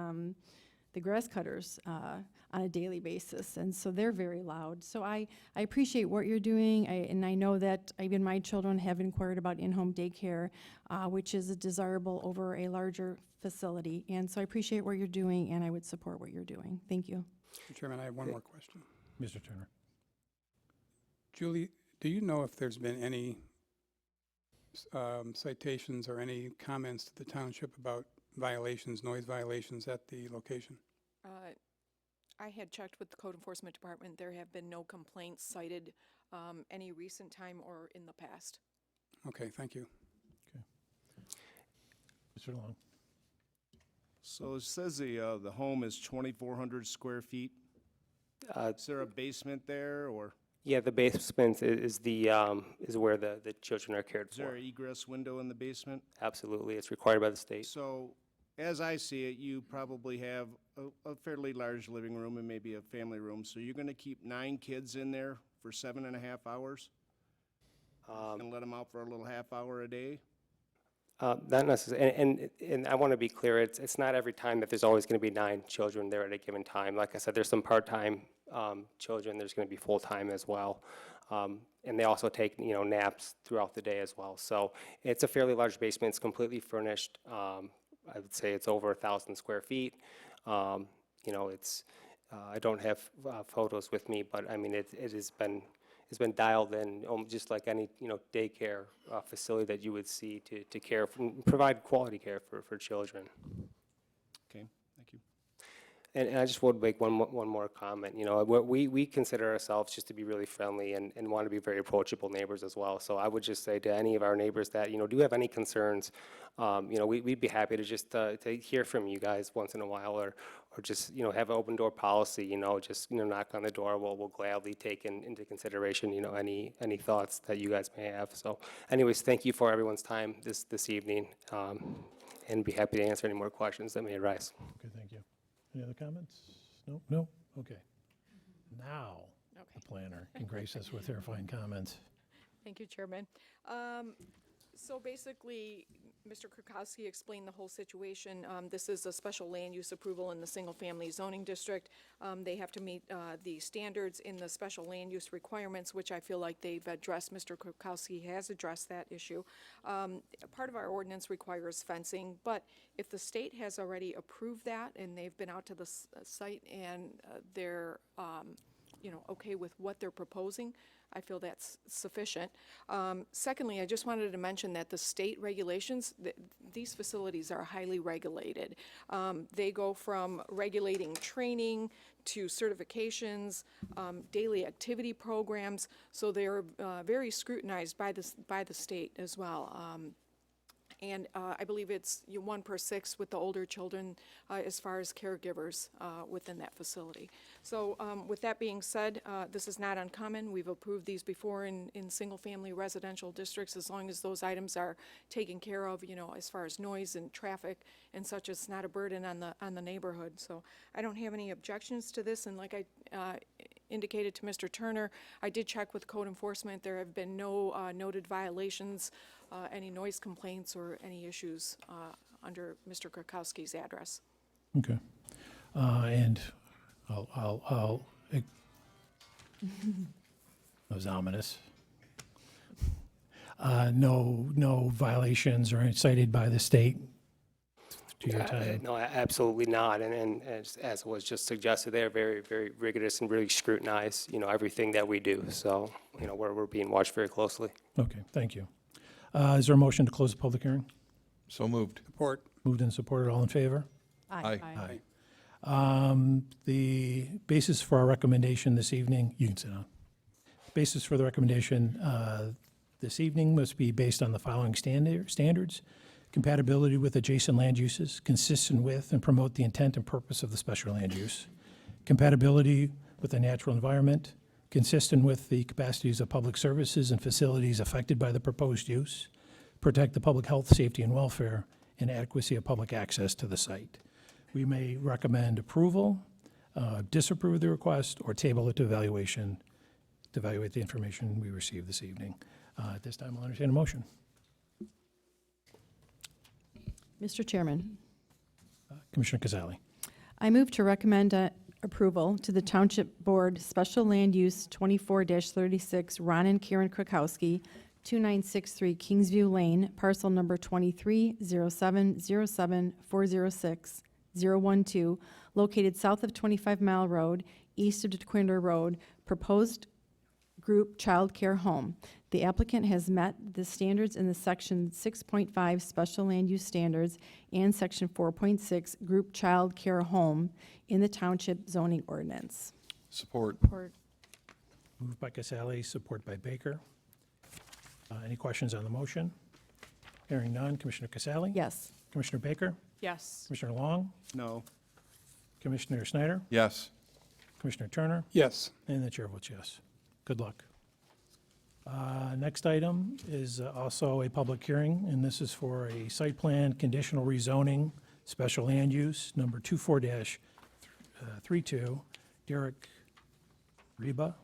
grass cutters on a daily basis, and so they're very loud. So I appreciate what you're doing, and I know that even my children have inquired about in-home daycare, which is desirable over a larger facility, and so I appreciate what you're doing, and I would support what you're doing. Thank you. Mr. Chairman, I have one more question. Mr. Turner. Julie, do you know if there's been any citations or any comments to the township about violations, noise violations at the location? I had checked with the Code Enforcement Department. There have been no complaints cited any recent time or in the past. Okay, thank you. Mr. Long. So it says the home is 2,400 square feet. Is there a basement there, or Yeah, the basement is where the children are cared is there for. an egress window in the basement? Absolutely, it's required by the state. So, as I see it, you probably have a fairly large living room and maybe a family room. So you're going to keep 9 kids in there for 7.5 hours? And let them out for a little half hour a day? Not necessarily, and I want to be clear, it's not every time that there's always going to be 9 children there at a given time. Like I said, there's some part-time children, there's going to be full-time as well. And they also take, naps throughout the day as well. So it's a fairly large basement, it's completely furnished. I would say it's over 1,000 square feet. It's, I don't have photos with me, but I mean, it's been dialed in, just like any, daycare facility that you would see to care, provide quality care for children. Okay, thank you. And I just would make one more comment. We consider ourselves just to be really friendly and want to be very approachable neighbors as well. So I would just say to any of our neighbors that, do have any concerns, we'd be happy to just to hear from you guys once in a while, or just, have an open door policy, just, knock on the door. We'll gladly take into consideration, any thoughts that you guys may have. So anyways, thank you for everyone's time this evening, and be happy to answer any more questions that may arise. Okay, thank you. Any other comments? No? Okay. Now, the planner can grace us with her fine comments. Thank you, Chairman. So basically, Mr. Krakowski explained the whole situation. This is a special land use approval in the single-family zoning district. They have to meet the standards in the special land use requirements, which I feel like they've addressed. Mr. Krakowski has addressed that issue. Part of our ordinance requires fencing, but if the state has already approved that and they've been out to the site and they're okay with what they're proposing, I feel that's sufficient. Secondly, I just wanted to mention that the state regulations, these facilities are highly regulated. They go from regulating training to certifications, daily activity programs, so they're very scrutinized by the state as well. And I believe it's 1 per 6 with the older children as far as caregivers within that facility. So with that being said, this is not uncommon. We've approved these before in single-family residential districts as long as those items are taken care of, as far as noise and traffic and such. It's not a burden on the neighborhood. So I don't have any objections to this. And like I indicated to Mr. Turner, I did check with code enforcement. There have been no noted violations, any noise complaints, or any issues under Mr. Krakowski's address. Okay. And I'll that was ominous. No violations or cited by the state to your time? No, absolutely not. And as was just suggested, they're very, very rigorous and really scrutinize, everything that we do. So, we're being watched very closely. Okay, thank you. Is there a motion to close the public hearing? So moved. Support. Moved and supported, all in favor? Aye. The basis for our recommendation this evening, you can sit down. Basis for the recommendation this evening must be based on the following standards: compatibility with adjacent land uses, consistent with and promote the intent and purpose of the special land use, compatibility with the natural environment, consistent with the capacities of public services and facilities affected by the proposed use, protect the public health, safety, and welfare, and adequacy of public access to the site. We may recommend approval, disapprove the request, or table it to evaluation to evaluate the information we received this evening. At this time, I'll entertain a motion. Mr. Chairman, Commissioner Casali. I move to recommend approval to the Township Board Special Land Use 24-36 Ron and Karen Krakowski, 2963 Kingsview Lane, parcel number 23-07-07-406-012, located south of 25 Mile Road, east of DeQuinder Road, proposed group child care home. The applicant has met the standards in the Section 6.5 Special Land Use Standards and Section 4.6 Group Child Care Home in the Township zoning ordinance. Support. Moved by Casali, support by Baker. Any questions on the motion? Hearing none. Commissioner Casali? Yes. Commissioner Baker? Yes. Commissioner Long? No. Commissioner Snyder? Yes. Commissioner Turner? Yes. And the chair votes yes. Good luck. Next item is also a public hearing, and this is for a site plan conditional rezoning, special land use, number 24-32, Derek Reba.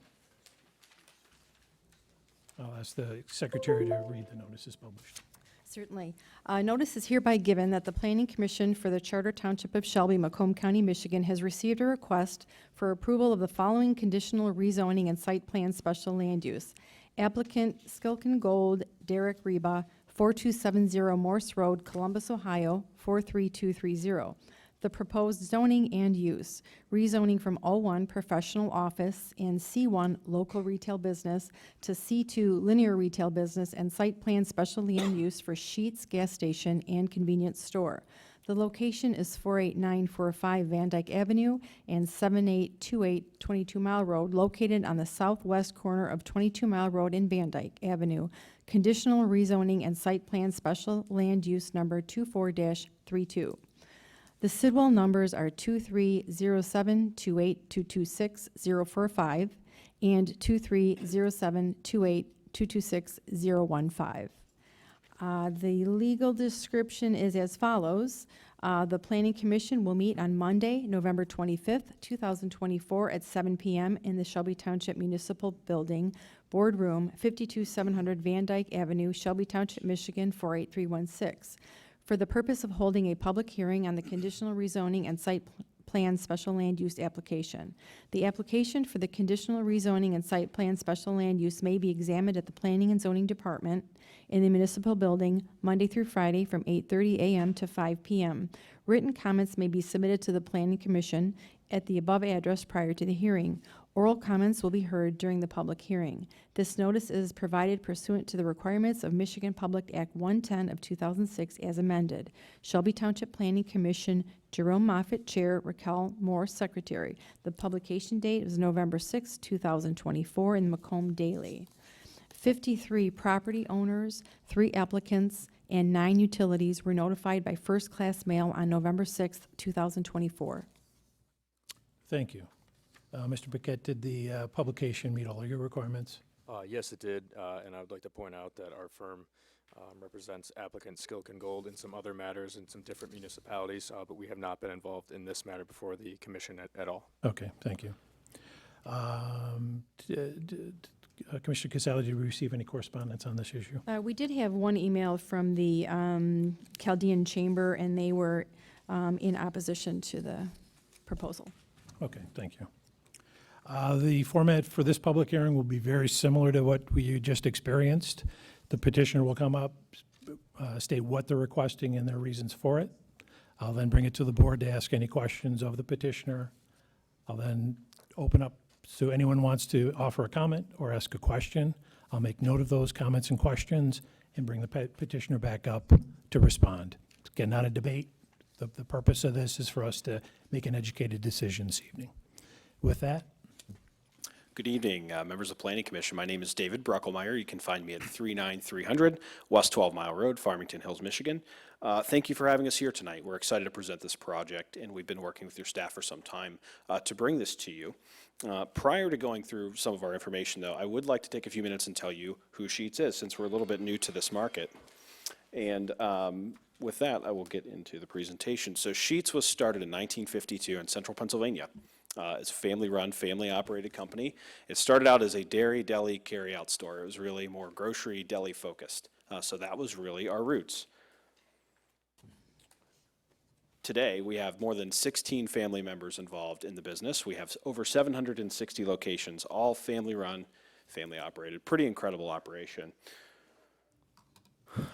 I'll ask the secretary to read the notices published. Certainly. Notice is hereby given that the Planning Commission for the Charter Township of Shelby, Macomb County, Michigan, has received a request for approval of the following conditional rezoning and site plan special land use. Applicant Skilkin Gold, Derek Reba, 4270 Morse Road, Columbus, Ohio, 43230. The proposed zoning and use, rezoning from O1 professional office and C1 local retail business to C2 linear retail business and site plan special land use for Sheetz gas station and convenience store. The location is 48945 Van Dyke Avenue and 7828 22 Mile Road, located on the southwest corner of 22 Mile Road and Van Dyke Avenue. Conditional rezoning and site plan special land use number 24-32. The Sidwell numbers are 230728226045 and 230728226015. The legal description is as follows. The Planning Commission will meet on Monday, November 25th, 2024 at 7 p.m. in the Shelby Township Municipal Building, Boardroom, 52700 Van Dyke Avenue, Shelby Township, Michigan, 48316. For the purpose of holding a public hearing on the conditional rezoning and site plan special land use application. The application for the conditional rezoning and site plan special land use may be examined at the Planning and Zoning Department in the municipal building Monday through Friday from 8:30 a.m. to 5 p.m. Written comments may be submitted to the Planning Commission at the above address prior to the hearing. Oral comments will be heard during the public hearing. This notice is provided pursuant to the requirements of Michigan Public Act 110 of 2006 as amended. Shelby Township Planning Commission, Jerome Moffett, Chair, Raquel Moore, Secretary. The publication date is November 6, 2024 in the Macomb Daily. 53 property owners, 3 applicants, and 9 utilities were notified by first-class mail on November 6, 2024. Thank you. Mr. Paquette, did the publication meet all your requirements? Yes, it did, and I would like to point out that our firm represents applicant Skilkin Gold in some other matters in some different municipalities, but we have not been involved in this matter before the commission at all. Okay, thank you. Commissioner Casali, did you receive any correspondence on this issue? We did have one email from the Chaldean Chamber, and they were in opposition to the proposal. Okay, thank you. The format for this public hearing will be very similar to what we just experienced. The petitioner will come up, state what they're requesting and their reasons for it. I'll then bring it to the board to ask any questions of the petitioner. I'll then open up so anyone wants to offer a comment or ask a question. I'll make note of those comments and questions and bring the petitioner back up to respond. Again, not a debate. The purpose of this is for us to make an educated decision this evening. With that, Good evening, members of the Planning Commission. My name is David Bruckelmeyer. You can find me at 39300 West 12 Mile Road, Farmington Hills, Michigan. Thank you for having us here tonight. We're excited to present this project, and we've been working with your staff for some time to bring this to you. Prior to going through some of our information, though, I would like to take a few minutes and tell you who Sheetz is, since we're a little bit new to this market. And with that, I will get into the presentation. So Sheetz was started in 1952 in central Pennsylvania. It's a family-run, family-operated company. It started out as a dairy, deli, carry-out store. It was really more grocery, deli-focused. So that was really our roots. Today, we have more than 16 family members involved in the business. We have over 760 locations, all family-run, family-operated. Pretty incredible operation.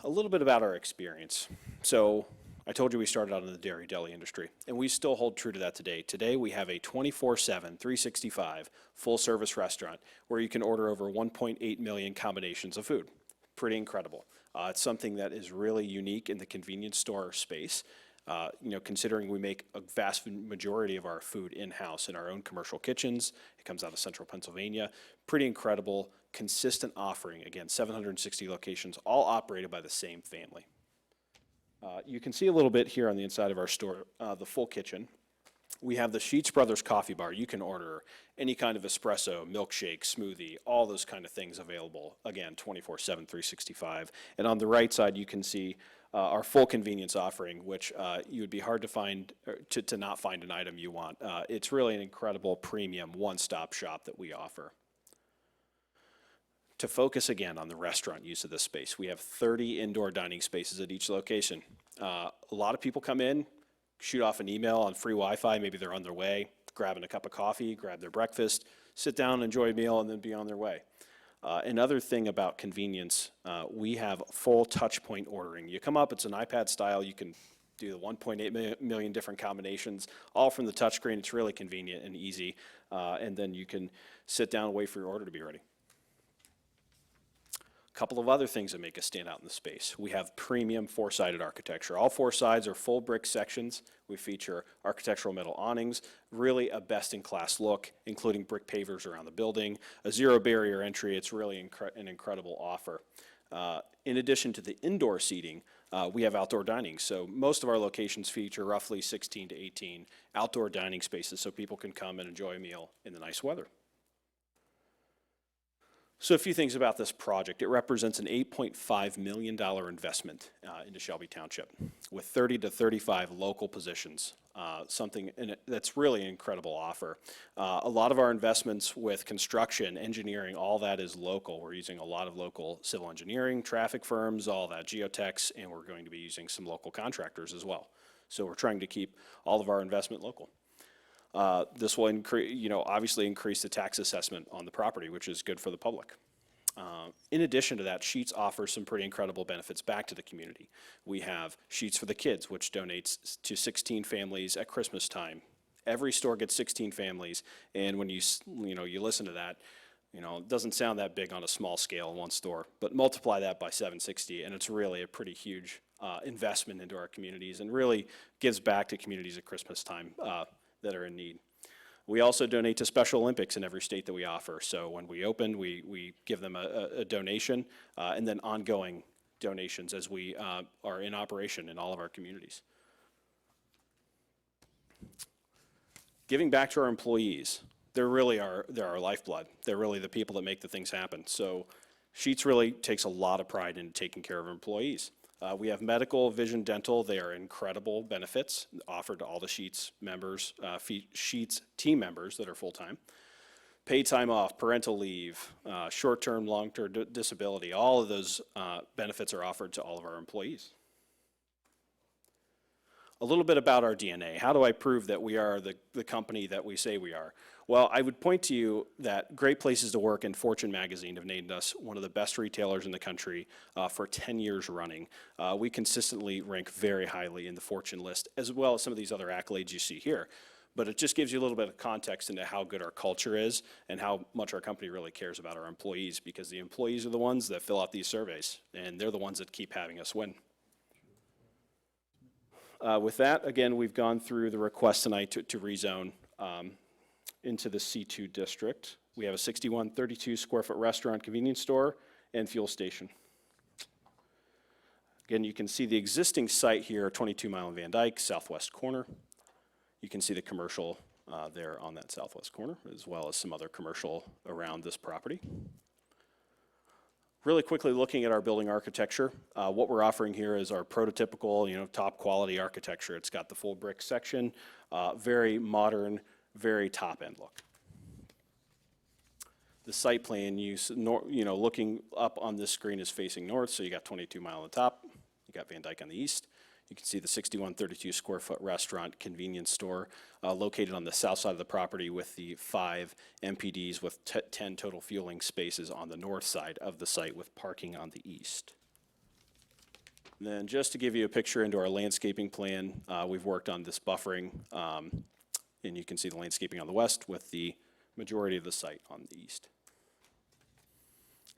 A little bit about our experience. So I told you we started out in the dairy deli industry, and we still hold true to that today. Today, we have a 24/7, 365 full-service restaurant where you can order over 1.8 million combinations of food. Pretty incredible. It's something that is really unique in the convenience store space. Considering we make a vast majority of our food in-house in our own commercial kitchens. It comes out of central Pennsylvania. Pretty incredible, consistent offering. Again, 760 locations, all operated by the same family. You can see a little bit here on the inside of our store, the full kitchen. We have the Sheetz Brothers Coffee Bar. You can order any kind of espresso, milkshake, smoothie, all those kind of things available. Again, 24/7, 365. And on the right side, you can see our full convenience offering, which you would be hard to find, to not find an item you want. It's really an incredible premium one-stop shop that we offer. To focus again on the restaurant use of this space, we have 30 indoor dining spaces at each location. A lot of people come in, shoot off an email on free Wi-Fi, maybe they're on their way, grabbing a cup of coffee, grab their breakfast, sit down, enjoy a meal, and then be on their way. Another thing about convenience, we have full touch point ordering. You come up, it's an iPad style, you can do the 1.8 million different combinations, all from the touchscreen. It's really convenient and easy, and then you can sit down and wait for your order to be ready. Couple of other things that make us stand out in the space. We have premium four-sided architecture. All four sides are full brick sections. We feature architectural metal awnings, really a best-in-class look, including brick pavers around the building, a zero-barrier entry. It's really an incredible offer. In addition to the indoor seating, we have outdoor dining. So most of our locations feature roughly 16 to 18 outdoor dining spaces so people can come and enjoy a meal in the nice weather. So a few things about this project. It represents an $8.5 million investment into Shelby Township with 30 to 35 local positions, that's really an incredible offer. A lot of our investments with construction, engineering, all that is local. We're using a lot of local civil engineering, traffic firms, all that, geotechs, and we're going to be using some local contractors as well. So we're trying to keep all of our investment local. This will obviously increase the tax assessment on the property, which is good for the public. In addition to that, Sheetz offers some pretty incredible benefits back to the community. We have Sheetz for the Kids, which donates to 16 families at Christmas time. Every store gets 16 families, and when you listen to that, it doesn't sound that big on a small scale in one store, but multiply that by 760, and it's really a pretty huge investment into our communities and really gives back to communities at Christmas time that are in need. We also donate to Special Olympics in every state that we offer. So when we open, we give them a donation and then ongoing donations as we are in operation in all of our communities. Giving back to our employees, they're our lifeblood. They're really the people that make the things happen. So Sheetz really takes a lot of pride in taking care of our employees. We have medical, vision, dental. They are incredible benefits offered to all the Sheetz members, Sheetz team members that are full-time. Paid time off, parental leave, short-term, long-term disability, all of those benefits are offered to all of our employees. A little bit about our DNA. How do I prove that we are the company that we say we are? Well, I would point to you that Great Places to Work and Fortune magazine have named us one of the best retailers in the country for 10 years running. We consistently rank very highly in the Fortune list, as well as some of these other accolades you see here. But it just gives you a little bit of context into how good our culture is and how much our company really cares about our employees, because the employees are the ones that fill out these surveys, and they're the ones that keep having us win. With that, again, we've gone through the request tonight to rezone into the C2 district. We have a 6132 square foot restaurant, convenience store, and fuel station. Again, you can see the existing site here, 22 Mile and Van Dyke, southwest corner. You can see the commercial there on that southwest corner, as well as some other commercial around this property. Really quickly looking at our building architecture, what we're offering here is our prototypical, top quality architecture. It's got the full brick section, very modern, very top end look. The site plan use, looking up on this screen is facing north, so you got 22 Mile on the top, you got Van Dyke on the east. You can see the 6132 square foot restaurant convenience store located on the south side of the property with the 5 MPDs with 10 total fueling spaces on the north side of the site with parking on the east. And then just to give you a picture into our landscaping plan, we've worked on this buffering, and you can see the landscaping on the west with the majority of the site on the east.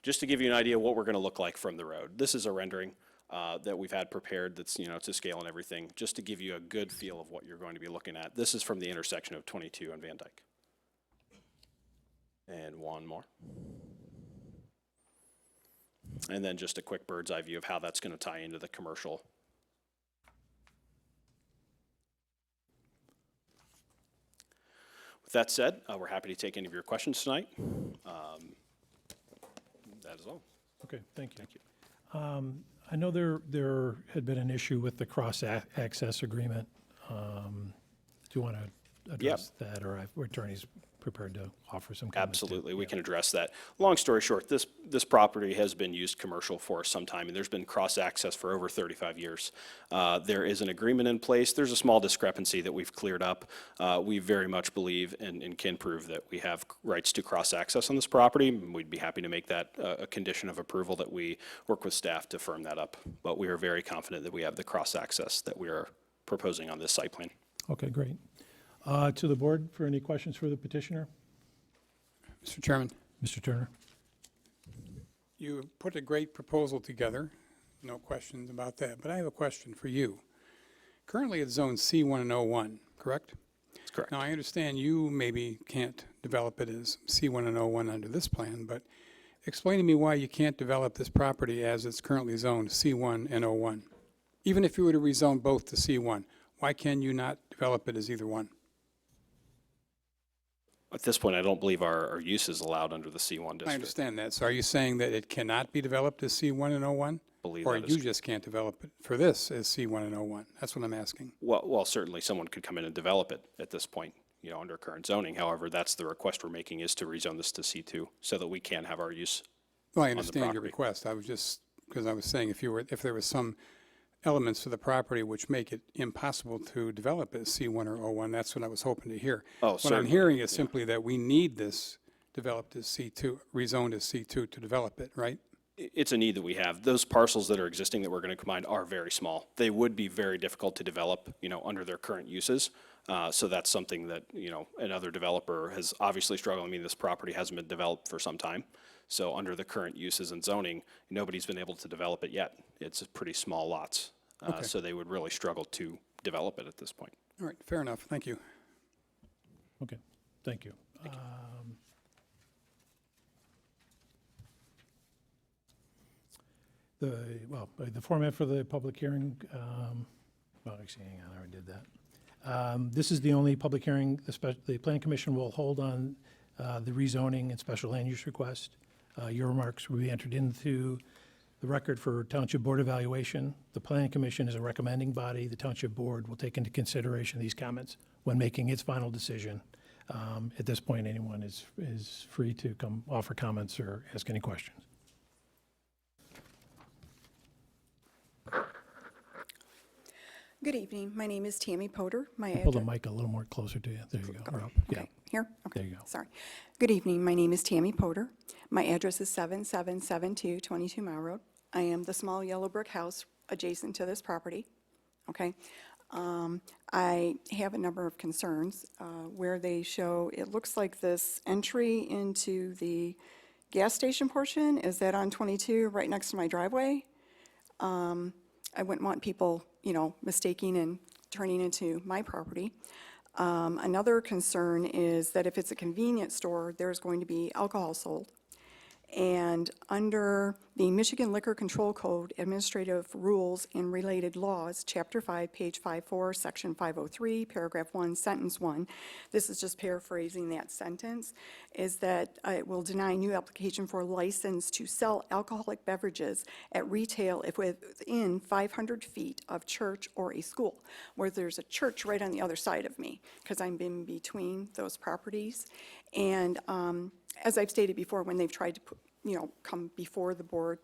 Just to give you an idea of what we're going to look like from the road. This is a rendering that we've had prepared that's, to scale and everything, just to give you a good feel of what you're going to be looking at. This is from the intersection of 22 and Van Dyke. And one more. And then just a quick bird's eye view of how that's going to tie into the commercial. With that said, we're happy to take any of your questions tonight. That is all. Okay, thank you. Thank you. I know there had been an issue with the cross-access agreement. Do you want to address that, or are attorneys prepared to offer some comments? Absolutely, we can address that. Long story short, this property has been used commercial for some time, and there's been cross-access for over 35 years. There is an agreement in place. There's a small discrepancy that we've cleared up. We very much believe and can prove that we have rights to cross-access on this property. We'd be happy to make that a condition of approval, that we work with staff to firm that up. But we are very confident that we have the cross-access that we are proposing on this site plan. Okay, great. To the board, for any questions for the petitioner? Mr. Chairman, Mr. Turner? you put a great proposal together, no questions about that, but I have a question for you. Currently it's zone C1 and 01, correct? That's correct. Now, I understand you maybe can't develop it as C1 and 01 under this plan, but explain to me why you can't develop this property as it's currently zoned C1 and 01. Even if you were to rezone both to C1, why can you not develop it as either one? At this point, I don't believe our use is allowed under the C1 district. I understand that. So are you saying that it cannot be developed as C1 and 01? Believe Or that is you just can't develop it for this as C1 and 01? That's what I'm asking. Well, certainly someone could come in and develop it at this point, under current zoning. However, that's the request we're making, is to rezone this to C2 so that we can have our use. Well, I on the understand your property. request. I was just, because I was saying if there was some elements to the property which make it impossible to develop as C1 or 01, that's what I was hoping to hear. Oh, What I'm certainly, hearing is simply that we need this developed as C2, rezoned as C2 to develop it, right? It's a need that we have. Those parcels that are existing that we're going to combine are very small. They would be very difficult to develop, under their current uses. So that's something that, another developer has obviously struggled. I mean, this property hasn't been developed for some time. So under the current uses and zoning, nobody's been able to develop it yet. It's pretty small lots. Okay. So they would really struggle to develop it at this point. All right, fair enough. Thank you. Okay, thank you. The format for the public hearing, actually, hang on, I already did that. This is the only public hearing the Plan Commission will hold on the rezoning and special land use request. Your remarks will be entered into the record for Township Board evaluation. The Planning Commission is a recommending body. The Township Board will take into consideration these comments when making its final decision. At this point, anyone is free to come offer comments or ask any questions. Good evening. My name is Tammy Potter. My Pull the address. mic a little more closer to you. There you go. Or up. Yeah, Okay, here? Okay. there you go. Sorry. Good evening. My name is Tammy Potter. My address is 7772 22 Mile Road. I am the small yellow brick house adjacent to this property. Okay. I have a number of concerns where they show, it looks like this entry into the gas station portion, is that on 22, right next to my driveway? I wouldn't want people, mistaking and turning into my property. Another concern is that if it's a convenience store, there's going to be alcohol sold. And under the Michigan Liquor Control Code, Administrative Rules and Related Laws, Chapter 5, page 54, Section 503, Paragraph 1, Sentence 1, this is just paraphrasing that sentence, is that it will deny new application for a license to sell alcoholic beverages at retail if within 500 feet of church or a school, where there's a church right on the other side of me, because I'm in between those properties. And as I've stated before, when they've tried to put, come before the board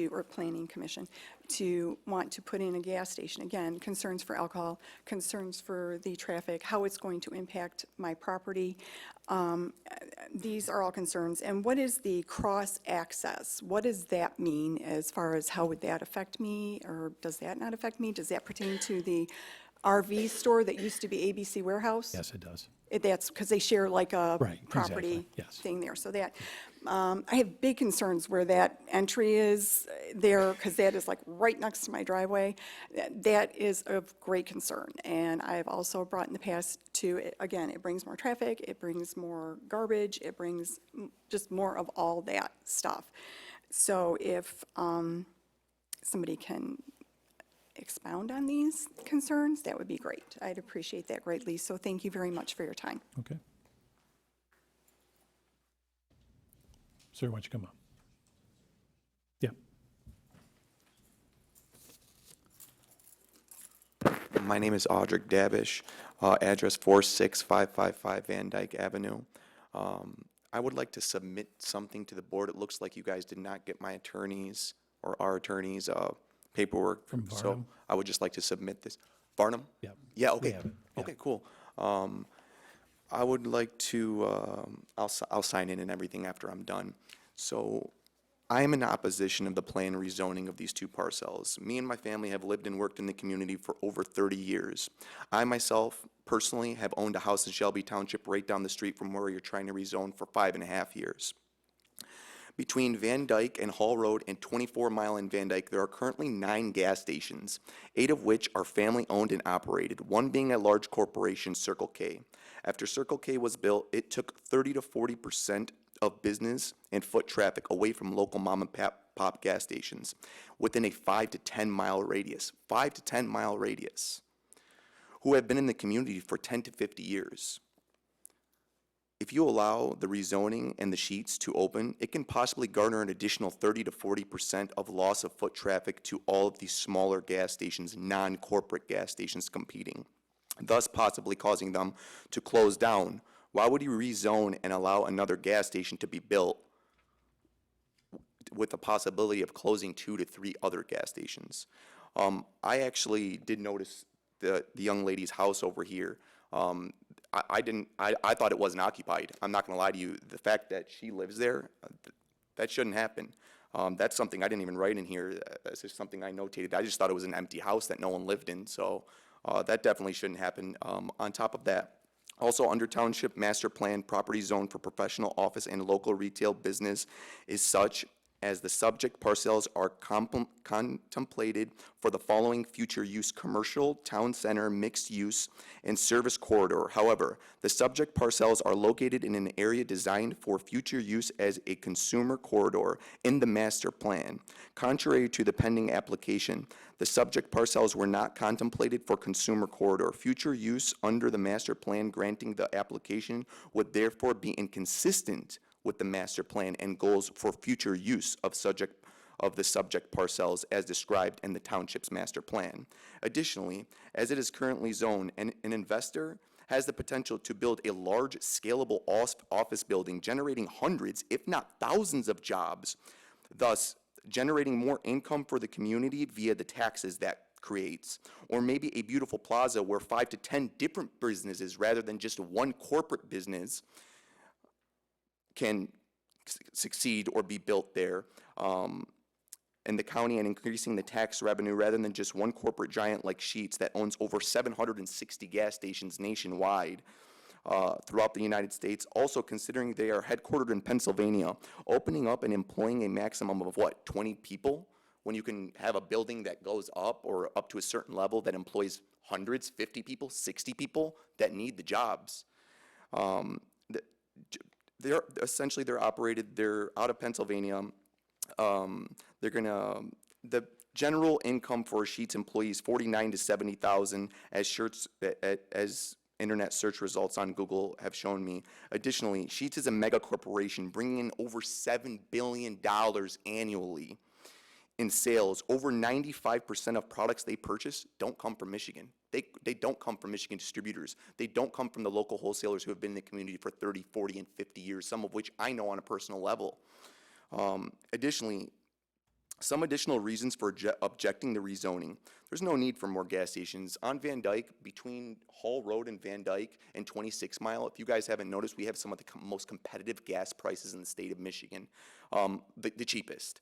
or planning commission to want to put in a gas station, again, concerns for alcohol, concerns for the traffic, how it's going to impact my property. These are all concerns. And what is the cross access? What does that mean as far as how would that affect me, or does that not affect me? Does that pertain to the RV store that used to be ABC Warehouse? Yes, it does. That's because they share like a Right, property exactly, yes. thing there. So that, I have big concerns where that entry is there, because that is like right next to my driveway. That is of great concern. And I've also brought in the past to, again, it brings more traffic, it brings more garbage, it brings just more of all that stuff. So if somebody can expound on these concerns, that would be great. I'd appreciate that greatly. So thank you very much for your time. Okay. Sir, why don't you come up? Yeah. My name is Audric Dabish, address 46555 Van Dyke Avenue. I would like to submit something to the board. It looks like you guys did not get my attorneys or our attorneys' paperwork. From So Barnum? I would just like to submit this. Barnum? Yeah. Yeah, We okay. have it, yeah. Okay, cool. I would like to, I'll sign in and everything after I'm done. So I am in opposition of the planned rezoning of these two parcels. Me and my family have lived and worked in the community for over 30 years. I myself personally have owned a house in Shelby Township right down the street from where you're trying to rezone for 5.5 years. Between Van Dyke and Hall Road and 24 Mile and Van Dyke, there are currently 9 gas stations, 8 of which are family-owned and operated, one being a large corporation, Circle K. After Circle K was built, it took 30 to 40% of business and foot traffic away from local mom-and-pop gas stations within a 5 to 10 mile radius, 5 to 10 mile radius, who have been in the community for 10 to 50 years. If you allow the rezoning and the sheets to open, it can possibly garner an additional 30 to 40% of loss of foot traffic to all of these smaller gas stations, non-corporate gas stations competing, thus possibly causing them to close down. Why would you rezone and allow another gas station to be built with the possibility of closing 2 to 3 other gas stations? I actually did notice the young lady's house over here. I thought it wasn't occupied. I'm not gonna lie to you. The fact that she lives there, that shouldn't happen. That's something I didn't even write in here. That's just something I notated. I just thought it was an empty house that no one lived in, so that definitely shouldn't happen. On top of that, also under Township Master Plan, property zone for professional office and local retail business is such as the subject parcels are contemplated for the following future use: commercial, town center, mixed use, and service corridor. However, the subject parcels are located in an area designed for future use as a consumer corridor in the master plan. Contrary to the pending application, the subject parcels were not contemplated for consumer corridor. Future use under the master plan granting the application would therefore be inconsistent with the master plan and goals for future use of the subject parcels as described in the township's master plan. Additionally, as it is currently zoned, an investor has the potential to build a large scalable office building generating hundreds, if not thousands of jobs, thus generating more income for the community via the taxes that creates, or maybe a beautiful plaza where 5 to 10 different businesses rather than just one corporate business can succeed or be built there. in the county and increasing the tax revenue rather than just one corporate giant like Sheetz that owns over 760 gas stations nationwide throughout the United States. Also, considering they are headquartered in Pennsylvania, opening up and employing a maximum of what, 20 people? When you can have a building that goes up or up to a certain level that employs hundreds, 50 people, 60 people that need the jobs. They're out of Pennsylvania. The general income for Sheetz employees, 49 to 70,000, as internet search results on Google have shown me. Additionally, Sheetz is a mega corporation bringing in over $7 billion annually in sales. Over 95% of products they purchase don't come from Michigan. They don't come from Michigan distributors. They don't come from the local wholesalers who have been in the community for 30, 40, and 50 years, some of which I know on a personal level. Additionally, some additional reasons for objecting to rezoning. There's no need for more gas stations. On Van Dyke, between Hall Road and Van Dyke and 26 Mile, if you guys haven't noticed, we have some of the most competitive gas prices in the state of Michigan, the cheapest.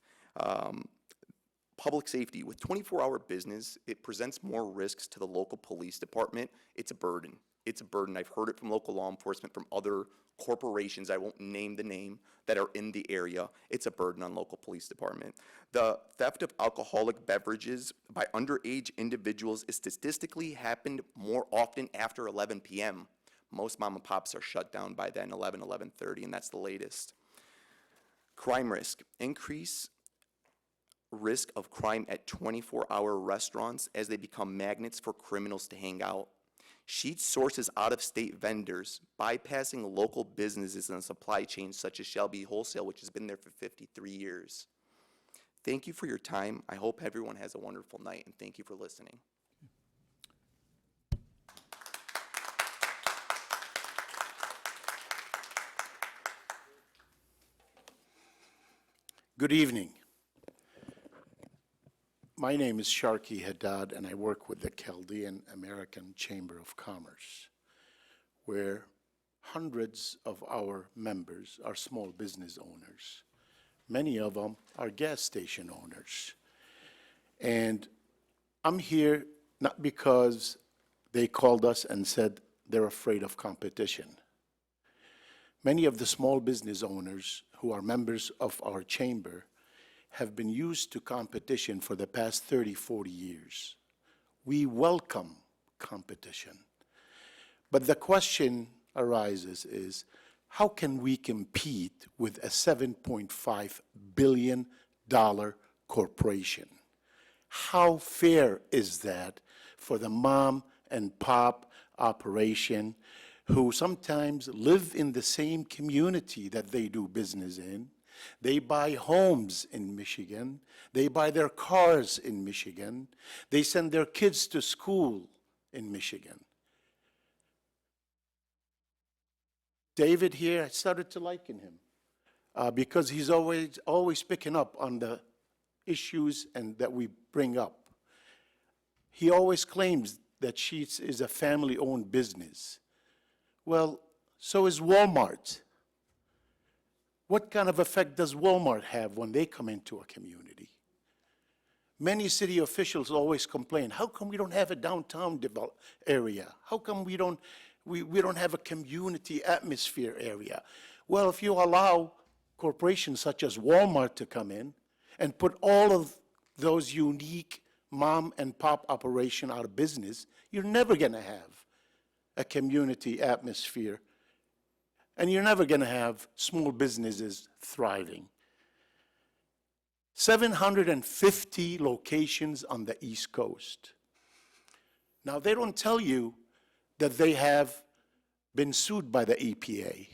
Public safety. With 24-hour business, it presents more risks to the local police department. It's a burden. It's a burden. I've heard it from local law enforcement, from other corporations, I won't name the name, that are in the area. It's a burden on local police department. The theft of alcoholic beverages by underage individuals is statistically happened more often after 11 p.m. Most mom and pops are shut down by then, 11:30, and that's the latest. Crime risk. Increase risk of crime at 24-hour restaurants as they become magnets for criminals to hang out. Sheetz sources out-of-state vendors, bypassing local businesses in the supply chain such as Shelby Wholesale, which has been there for 53 years. Thank you for your time. I hope everyone has a wonderful night, and thank you for listening. Good evening. My name is Sharkey Haddad, and I work with the Chaldean American Chamber of Commerce, where hundreds of our members are small business owners. Many of them are gas station owners. And I'm here not because they called us and said they're afraid of competition. Many of the small business owners who are members of our chamber have been used to competition for the past 30, 40 years. We welcome competition. But the question arises is, how can we compete with a $7.5 billion corporation? How fair is that for the mom and pop operation who sometimes live in the same community that they do business in? They buy homes in Michigan. They buy their cars in Michigan. They send their kids to school in Michigan. David here, I started to liken him because he's always picking up on the issues and that we bring up. He always claims that Sheetz is a family-owned business. Well, so is Walmart. What kind of effect does Walmart have when they come into a community? Many city officials always complain, how come we don't have a downtown area? How come we don't have a community atmosphere area? Well, if you allow corporations such as Walmart to come in and put all of those unique mom and pop operation out of business, you're never going to have a community atmosphere. And you're never going to have small businesses thriving. 750 locations on the East Coast. Now, they don't tell you that they have been sued by the EPA,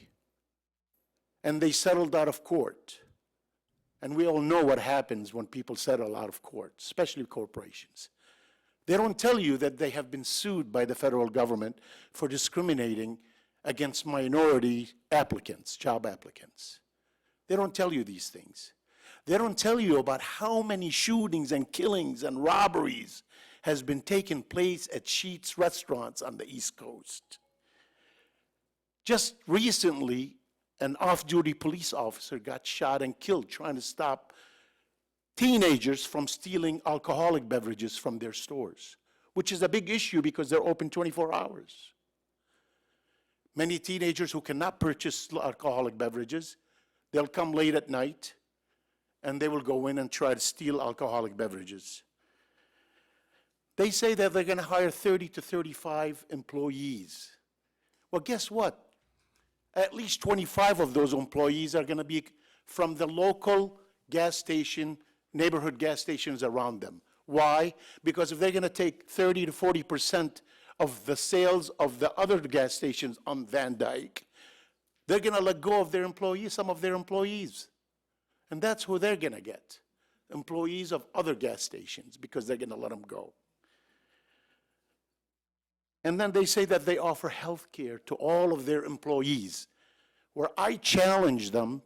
and they settled out of court. And we all know what happens when people settle out of court, especially corporations. They don't tell you that they have been sued by the federal government for discriminating against minority applicants, job applicants. They don't tell you these things. They don't tell you about how many shootings and killings and robberies has been taking place at Sheetz restaurants on the East Coast. Just recently, an off-duty police officer got shot and killed trying to stop teenagers from stealing alcoholic beverages from their stores, which is a big issue because they're open 24 hours. Many teenagers who cannot purchase alcoholic beverages, they'll come late at night and they will go in and try to steal alcoholic beverages. They say that they're going to hire 30 to 35 employees. Well, guess what? At least 25 of those employees are going to be from the local gas station, neighborhood gas stations around them. Why? Because if they're going to take 30 to 40% of the sales of the other gas stations on Van Dyke, they're going to let go of their employees, some of their employees. And that's who they're going to get, employees of other gas stations, because they're going to let them go. And then they say that they offer health care to all of their employees, where I challenge them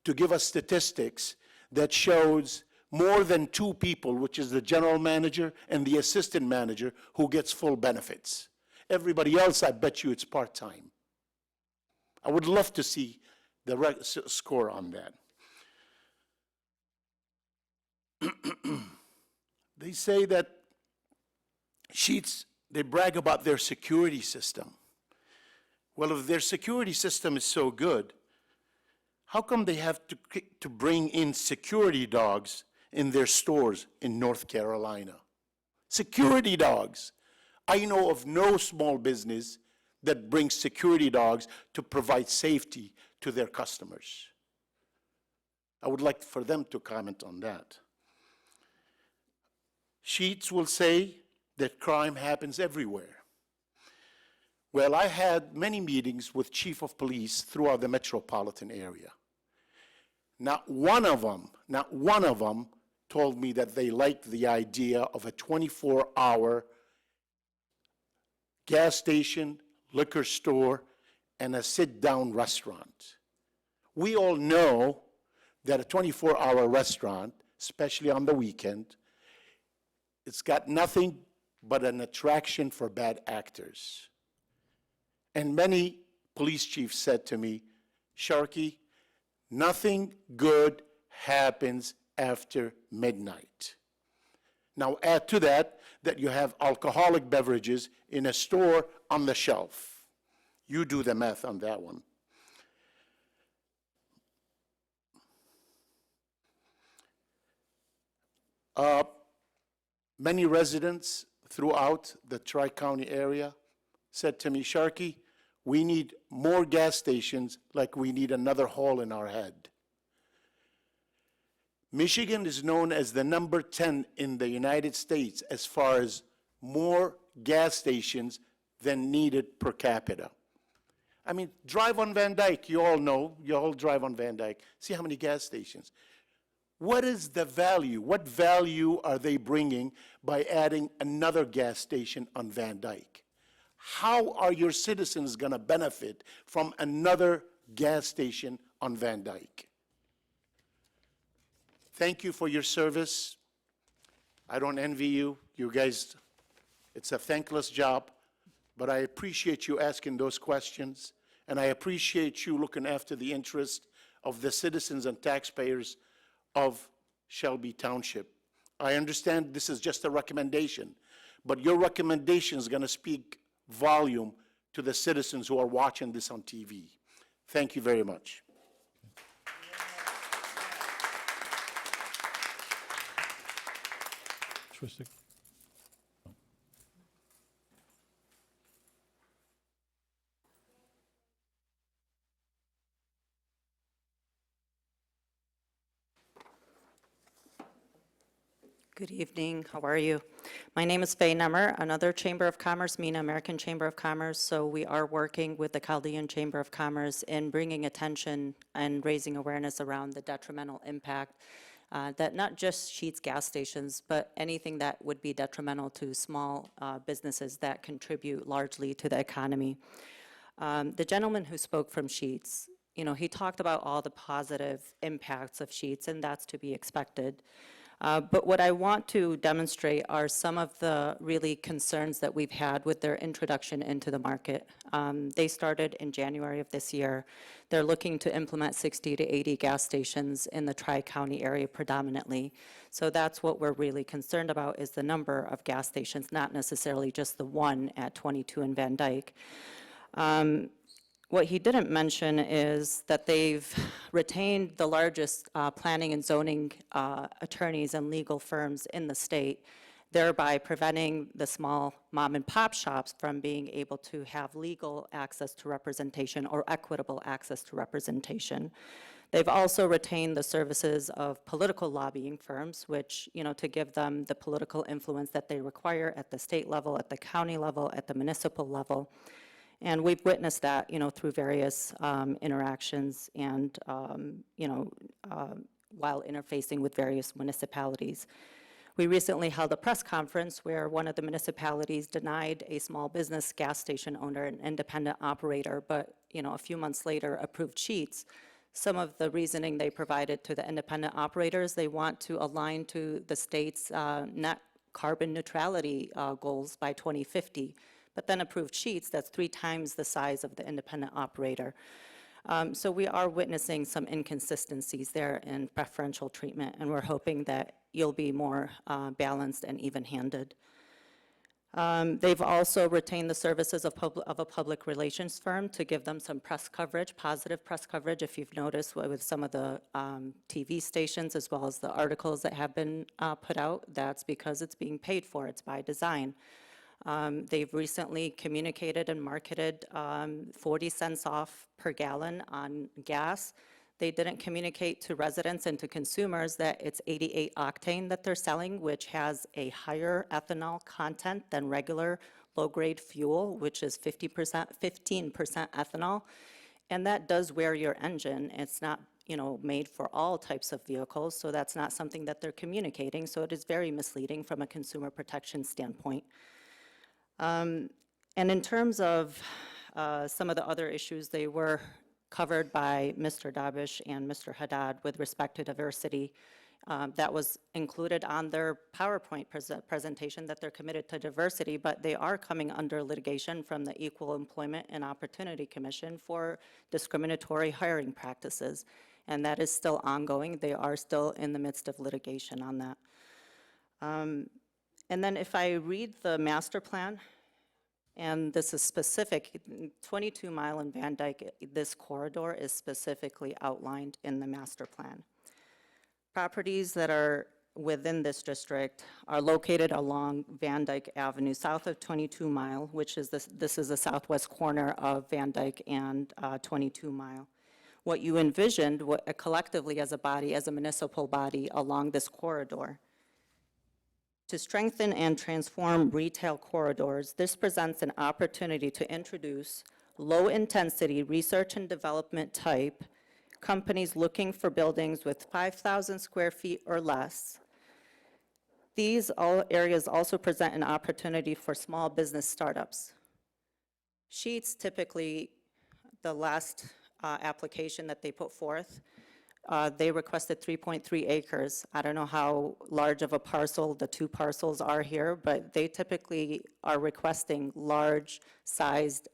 to give us statistics that shows more than 2 people, which is the general manager and the assistant manager, who gets full benefits. Everybody else, I bet you it's part-time. I would love to see the score on that. They say that Sheetz, they brag about their security system. Well, if their security system is so good, how come they have to bring in security dogs in their stores in North Carolina? Security dogs. I know of no small business that brings security dogs to provide safety to their customers. I would like for them to comment on that. Sheetz will say that crime happens everywhere. Well, I had many meetings with chief of police throughout the metropolitan area. Not one of them told me that they liked the idea of a 24-hour gas station, liquor store, and a sit-down restaurant. We all know that a 24-hour restaurant, especially on the weekend, it's got nothing but an attraction for bad actors. And many police chiefs said to me, Sharkey, nothing good happens after midnight. Now add to that you have alcoholic beverages in a store on the shelf. You do the math on that one. Many residents throughout the Tri-County area said to me, Sharkey, we need more gas stations like we need another hole in our head. Michigan is known as the number 10 in the United States as far as more gas stations than needed per capita. I mean, drive on Van Dyke, you all know, you all drive on Van Dyke. See how many gas stations. What is the value? What value are they bringing by adding another gas station on Van Dyke? How are your citizens going to benefit from another gas station on Van Dyke? Thank you for your service. I don't envy you. You guys, it's a thankless job, but I appreciate you asking those questions, and I appreciate you looking after the interest of the citizens and taxpayers of Shelby Township. I understand this is just a recommendation, but your recommendation is going to speak volume to the citizens who are watching this on TV. Thank you very much. Twisted. Good evening. How are you? My name is Faye Nummer, another Chamber of Commerce, MENA, American Chamber of Commerce. So we are working with the Chaldean Chamber of Commerce in bringing attention and raising awareness around the detrimental impact that not just Sheetz gas stations, but anything that would be detrimental to small businesses that contribute largely to the economy. The gentleman who spoke from Sheetz, you know, he talked about all the positive impacts of Sheetz, and that's to be expected. But what I want to demonstrate are some of the really concerns that we've had with their introduction into the market. They started in January of this year. They're looking to implement 60 to 80 gas stations in the Tri-County area predominantly. So that's what we're really concerned about, is the number of gas stations, not necessarily just the one at 22 in Van Dyke. What he didn't mention is that they've retained the largest planning and zoning attorneys and legal firms in the state, thereby preventing the small mom and pop shops from being able to have legal access to representation or equitable access to representation. They've also retained the services of political lobbying firms, which, to give them the political influence that they require at the state level, at the county level, at the municipal level. And we've witnessed that, through various interactions and, while interfacing with various municipalities. We recently held a press conference where one of the municipalities denied a small business gas station owner, an independent operator, but, a few months later approved Sheetz. Some of the reasoning they provided to the independent operators, they want to align to the state's net carbon neutrality goals by 2050. But then approved Sheetz that's 3 times the size of the independent operator. So we are witnessing some inconsistencies there in preferential treatment, and we're hoping that you'll be more balanced and even-handed. They've also retained the services of a public relations firm to give them some press coverage, positive press coverage, if you've noticed with some of the TV stations as well as the articles that have been put out. That's because it's being paid for, it's by design. They've recently communicated and marketed 40 cents off per gallon on gas. They didn't communicate to residents and to consumers that it's 88 octane that they're selling, which has a higher ethanol content than regular low-grade fuel, which is 15% ethanol. And that does wear your engine. It's not, made for all types of vehicles, so that's not something that they're communicating. So it is very misleading from a consumer protection standpoint. And in terms of some of the other issues, they were covered by Mr. Dabish and Mr. Haddad with respect to diversity. That was included on their PowerPoint presentation, that they're committed to diversity, but they are coming under litigation from the Equal Employment and Opportunity Commission for discriminatory hiring practices. And that is still ongoing. They are still in the midst of litigation on that. And then if I read the master plan, and this is specific, 22 Mile and Van Dyke, this corridor is specifically outlined in the master plan. Properties that are within this district are located along Van Dyke Avenue, south of 22 Mile, which is this is the southwest corner of Van Dyke and 22 Mile. What you envisioned collectively as a body, as a municipal body along this corridor, to strengthen and transform retail corridors, this presents an opportunity to introduce low-intensity research and development type companies looking for buildings with 5,000 square feet or less. These areas also present an opportunity for small business startups. Sheetz, typically, the last application that they put forth, they requested 3.3 acres. I don't know how large of a parcel the 2 parcels are here, but they typically are requesting large-sized,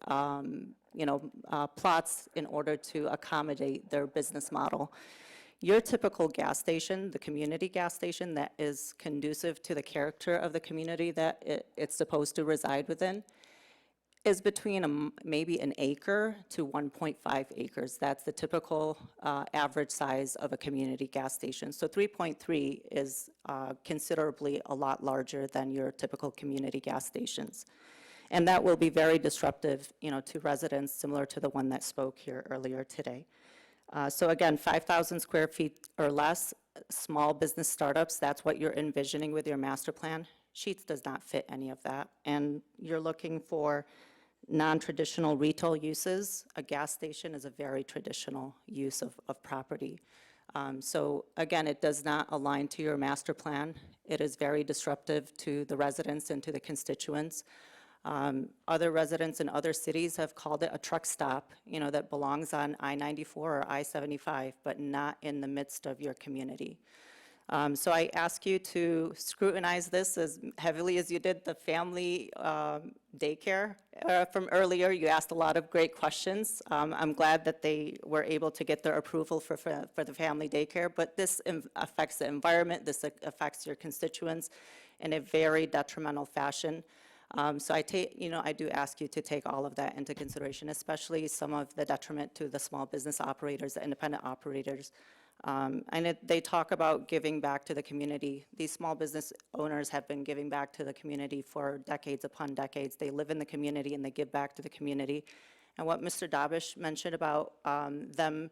plots in order to accommodate their business model. Your typical gas station, the community gas station that is conducive to the character of the community that it's supposed to reside within, is between maybe an acre to 1.5 acres. That's the typical average size of a community gas station. So 3.3 is considerably a lot larger than your typical community gas stations. And that will be very disruptive, to residents, similar to the one that spoke here earlier today. So again, 5,000 square feet or less, small business startups, that's what you're envisioning with your master plan. Sheetz does not fit any of that. And you're looking for non-traditional retail uses. A gas station is a very traditional use of property. So again, it does not align to your master plan. It is very disruptive to the residents and to the constituents. Other residents in other cities have called it a truck stop, that belongs on I-94 or I-75, but not in the midst of your community. So I ask you to scrutinize this as heavily as you did the family daycare from earlier. You asked a lot of great questions. I'm glad that they were able to get their approval for the family daycare, but this affects the environment, this affects your constituents in a very detrimental fashion. So I do ask you to take all of that into consideration, especially some of the detriment to the small business operators, the independent operators. They talk about giving back to the community. These small business owners have been giving back to the community for decades upon decades. They live in the community and they give back to the community. And what Mr. Dabish mentioned about them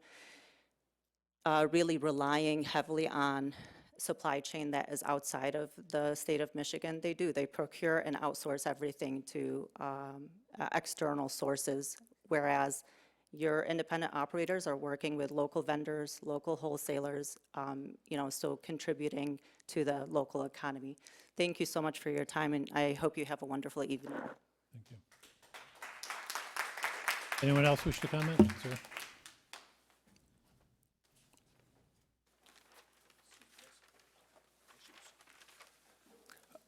really relying heavily on supply chain that is outside of the state of Michigan, they do. They procure and outsource everything to external sources, whereas your independent operators are working with local vendors, local wholesalers, so contributing to the local economy. Thank you so much for your time, and I hope you have a wonderful evening. Thank you. Anyone else wish to comment, sir?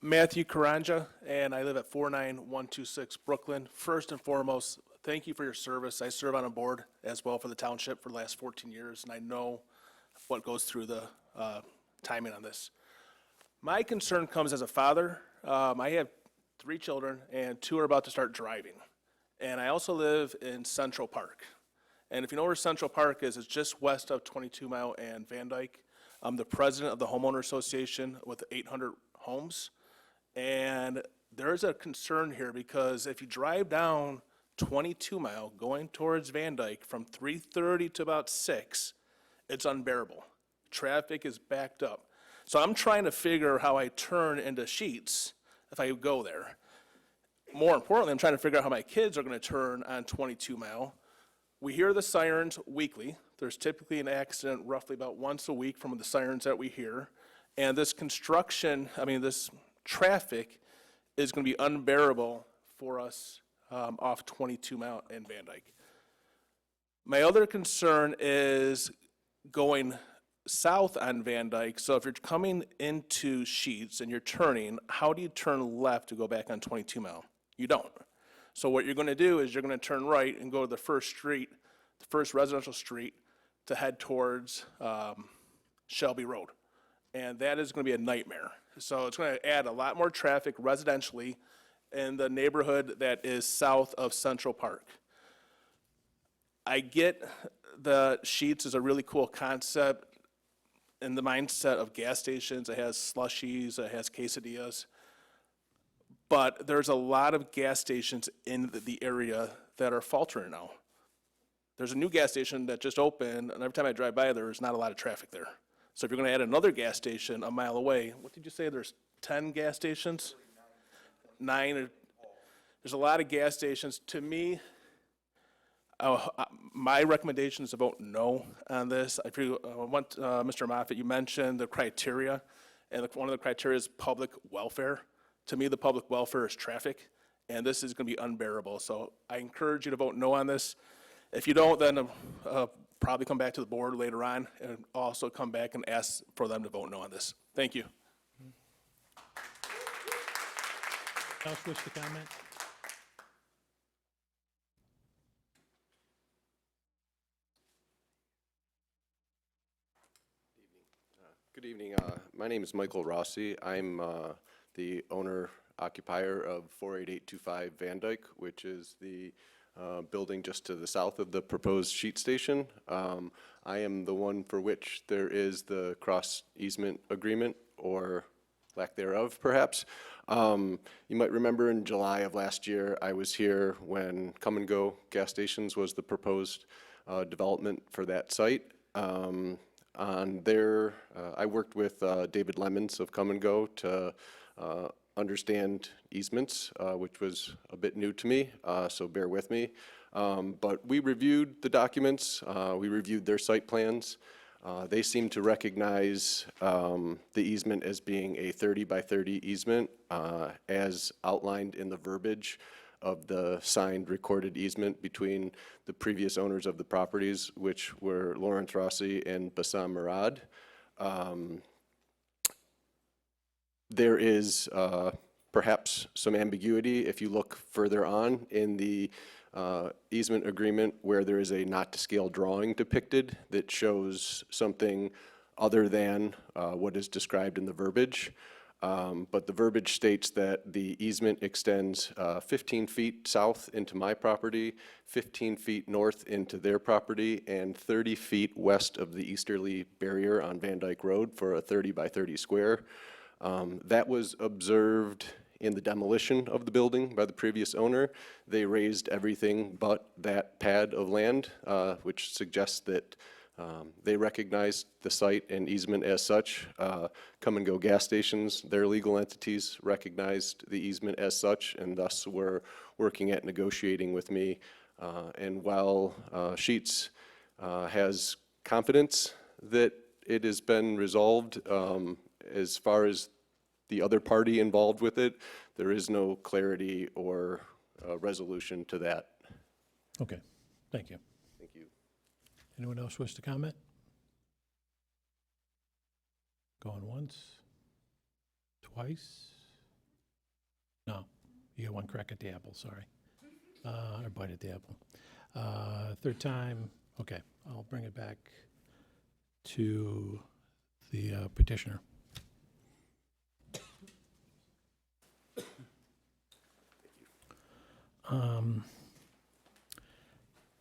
Matthew Karanja, and I live at 49126 Brooklyn. First and foremost, thank you for your service. I serve on a board as well for the township for the last 14 years, and I know what goes through the timing on this. My concern comes as a father. I have 3 children, and 2 are about to start driving. And I also live in Central Park. And if you know where Central Park is, it's just west of 22 Mile and Van Dyke. I'm the president of the Homeowner Association with 800 homes. And there's a concern here because if you drive down 22 Mile going towards Van Dyke from 3:30 to about 6, it's unbearable. Traffic is backed up. So I'm trying to figure how I turn into Sheets if I go there. More importantly, I'm trying to figure out how my kids are going to turn on 22 Mile. We hear the sirens weekly. There's typically an accident roughly about once a week from the sirens that we hear. And this this traffic is going to be unbearable for us off 22 Mile and Van Dyke. My other concern is going south on Van Dyke. So if you're coming into Sheets and you're turning, how do you turn left to go back on 22 Mile? You don't. So what you're going to do is you're going to turn right and go to the first street, the first residential street, to head towards Shelby Road. And that is going to be a nightmare. So it's going to add a lot more traffic residentially in the neighborhood that is south of Central Park. I get the Sheets is a really cool concept in the mindset of gas stations. It has slushies, it has quesadillas. But there's a lot of gas stations in the area that are faltering now. There's a new gas station that just opened, and every time I drive by, there's not a lot of traffic there. So if you're going to add another gas station a mile away, what did you say, there's 10 gas stations? 9. There's a lot of gas stations. To me, my recommendation is to vote no on this. Mr. Moffitt, you mentioned the criteria, and one of the criteria is public welfare. To me, the public welfare is traffic, and this is going to be unbearable. So I encourage you to vote no on this. If you don't, then probably come back to the board later on and also come back and ask for them to vote no on this. Thank you. Else wish to comment? Good evening. My name is Michael Rossi. I'm the owner-occupier of 48825 Van Dyke, which is the building just to the south of the proposed sheet station. I am the one for which there is the cross easement agreement, or lack thereof, perhaps. You might remember in July of last year, I was here when Come and Go gas stations was the proposed development for that site. On there, I worked with David Lemons of Come and Go to understand easements, which was a bit new to me, so bear with me. But we reviewed the documents, we reviewed their site plans. They seem to recognize the easement as being a 30 by 30 easement, as outlined in the verbiage of the signed recorded easement between the previous owners of the properties, which were Lawrence Rossi and Bassam Murad. There is perhaps some ambiguity if you look further on in the easement agreement where there is a not-to-scale drawing depicted that shows something other than what is described in the verbiage. But the verbiage states that the easement extends 15 feet south into my property, 15 feet north into their property, and 30 feet west of the easterly barrier on Van Dyke Road for a 30 by 30 square. That was observed in the demolition of the building by the previous owner. They raised everything but that pad of land, which suggests that they recognized the site and easement as such. Come and Go gas stations, their legal entities, recognized the easement as such, and thus were working at negotiating with me. And while Sheetz has confidence that it has been resolved, as far as the other party involved with it, there is no clarity or resolution to that. Okay, thank you. Thank you. Anyone else wish to comment? Going once? Twice? No, you got one crack at the apple, sorry. Or bite at the apple. Third time, okay, I'll bring it back to the petitioner.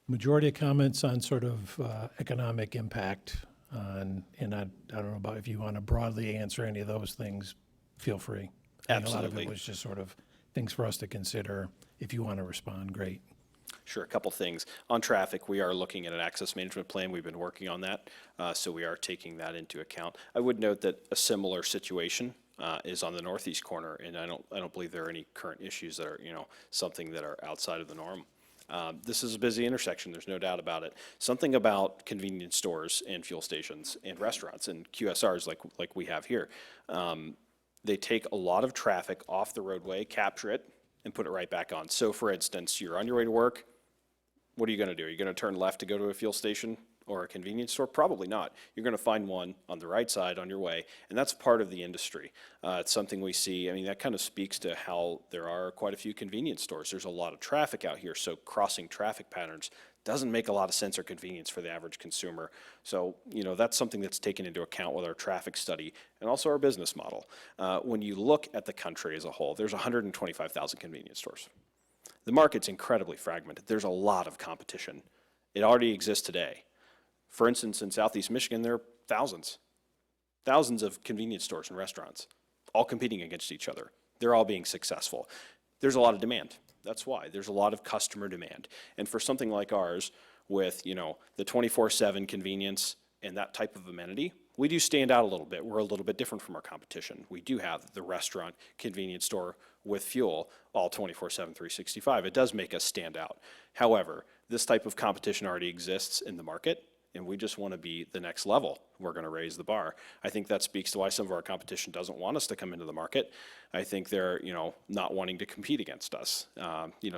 Majority of comments on sort of economic impact on, and I don't know about if you want to broadly answer any of those things, feel free. I think a lot of Absolutely. it was just sort of things for us to consider. If you want to respond, great. Sure, a couple things. On traffic, we are looking at an access management plan. We've been working on that, so we are taking that into account. I would note that a similar situation is on the northeast corner, and I don't believe there are any current issues that are, something that are outside of the norm. This is a busy intersection, there's no doubt about it. Something about convenience stores and fuel stations and restaurants and QSRs like we have here. They take a lot of traffic off the roadway, capture it, and put it right back on. So for instance, you're on your way to work, what are you gonna do? Are you gonna turn left to go to a fuel station or a convenience store? Probably not. You're gonna find one on the right side on your way, and that's part of the industry. It's something we see, I mean, that kind of speaks to how there are quite a few convenience stores. There's a lot of traffic out here, so crossing traffic patterns doesn't make a lot of sense or convenience for the average consumer. So, that's something that's taken into account with our traffic study and also our business model. When you look at the country as a whole, there's 125,000 convenience stores. The market's incredibly fragmented. There's a lot of competition. It already exists today. For instance, in Southeast Michigan, there are thousands of convenience stores and restaurants, all competing against each other. They're all being successful. There's a lot of demand. That's why. There's a lot of customer demand. And for something like ours, with, the 24/7 convenience and that type of amenity, we do stand out a little bit. We're a little bit different from our competition. We do have the restaurant, convenience store with fuel, all 24/7, 365. It does make us stand out. However, this type of competition already exists in the market, and we just want to be the next level. We're going to raise the bar. I think that speaks to why some of our competition doesn't want us to come into the market. I think they're, not wanting to compete against us.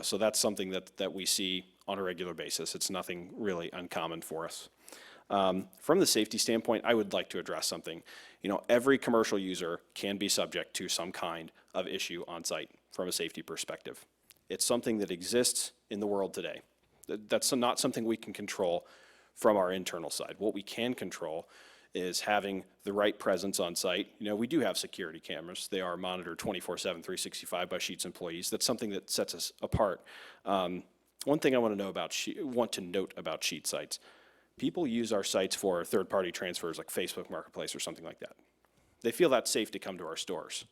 So that's something that we see on a regular basis. It's nothing really uncommon for us. From the safety standpoint, I would like to address something. Every commercial user can be subject to some kind of issue on site from a safety perspective. It's something that exists in the world today. That's not something we can control from our internal side. What we can control is having the right presence on site. We do have security cameras. They are monitored 24/7, 365 by Sheetz employees. That's something that sets us apart. One thing I want to note about Sheetz sites. People use our sites for third-party transfers like Facebook Marketplace or something like that. They feel that's safe to come to our stores.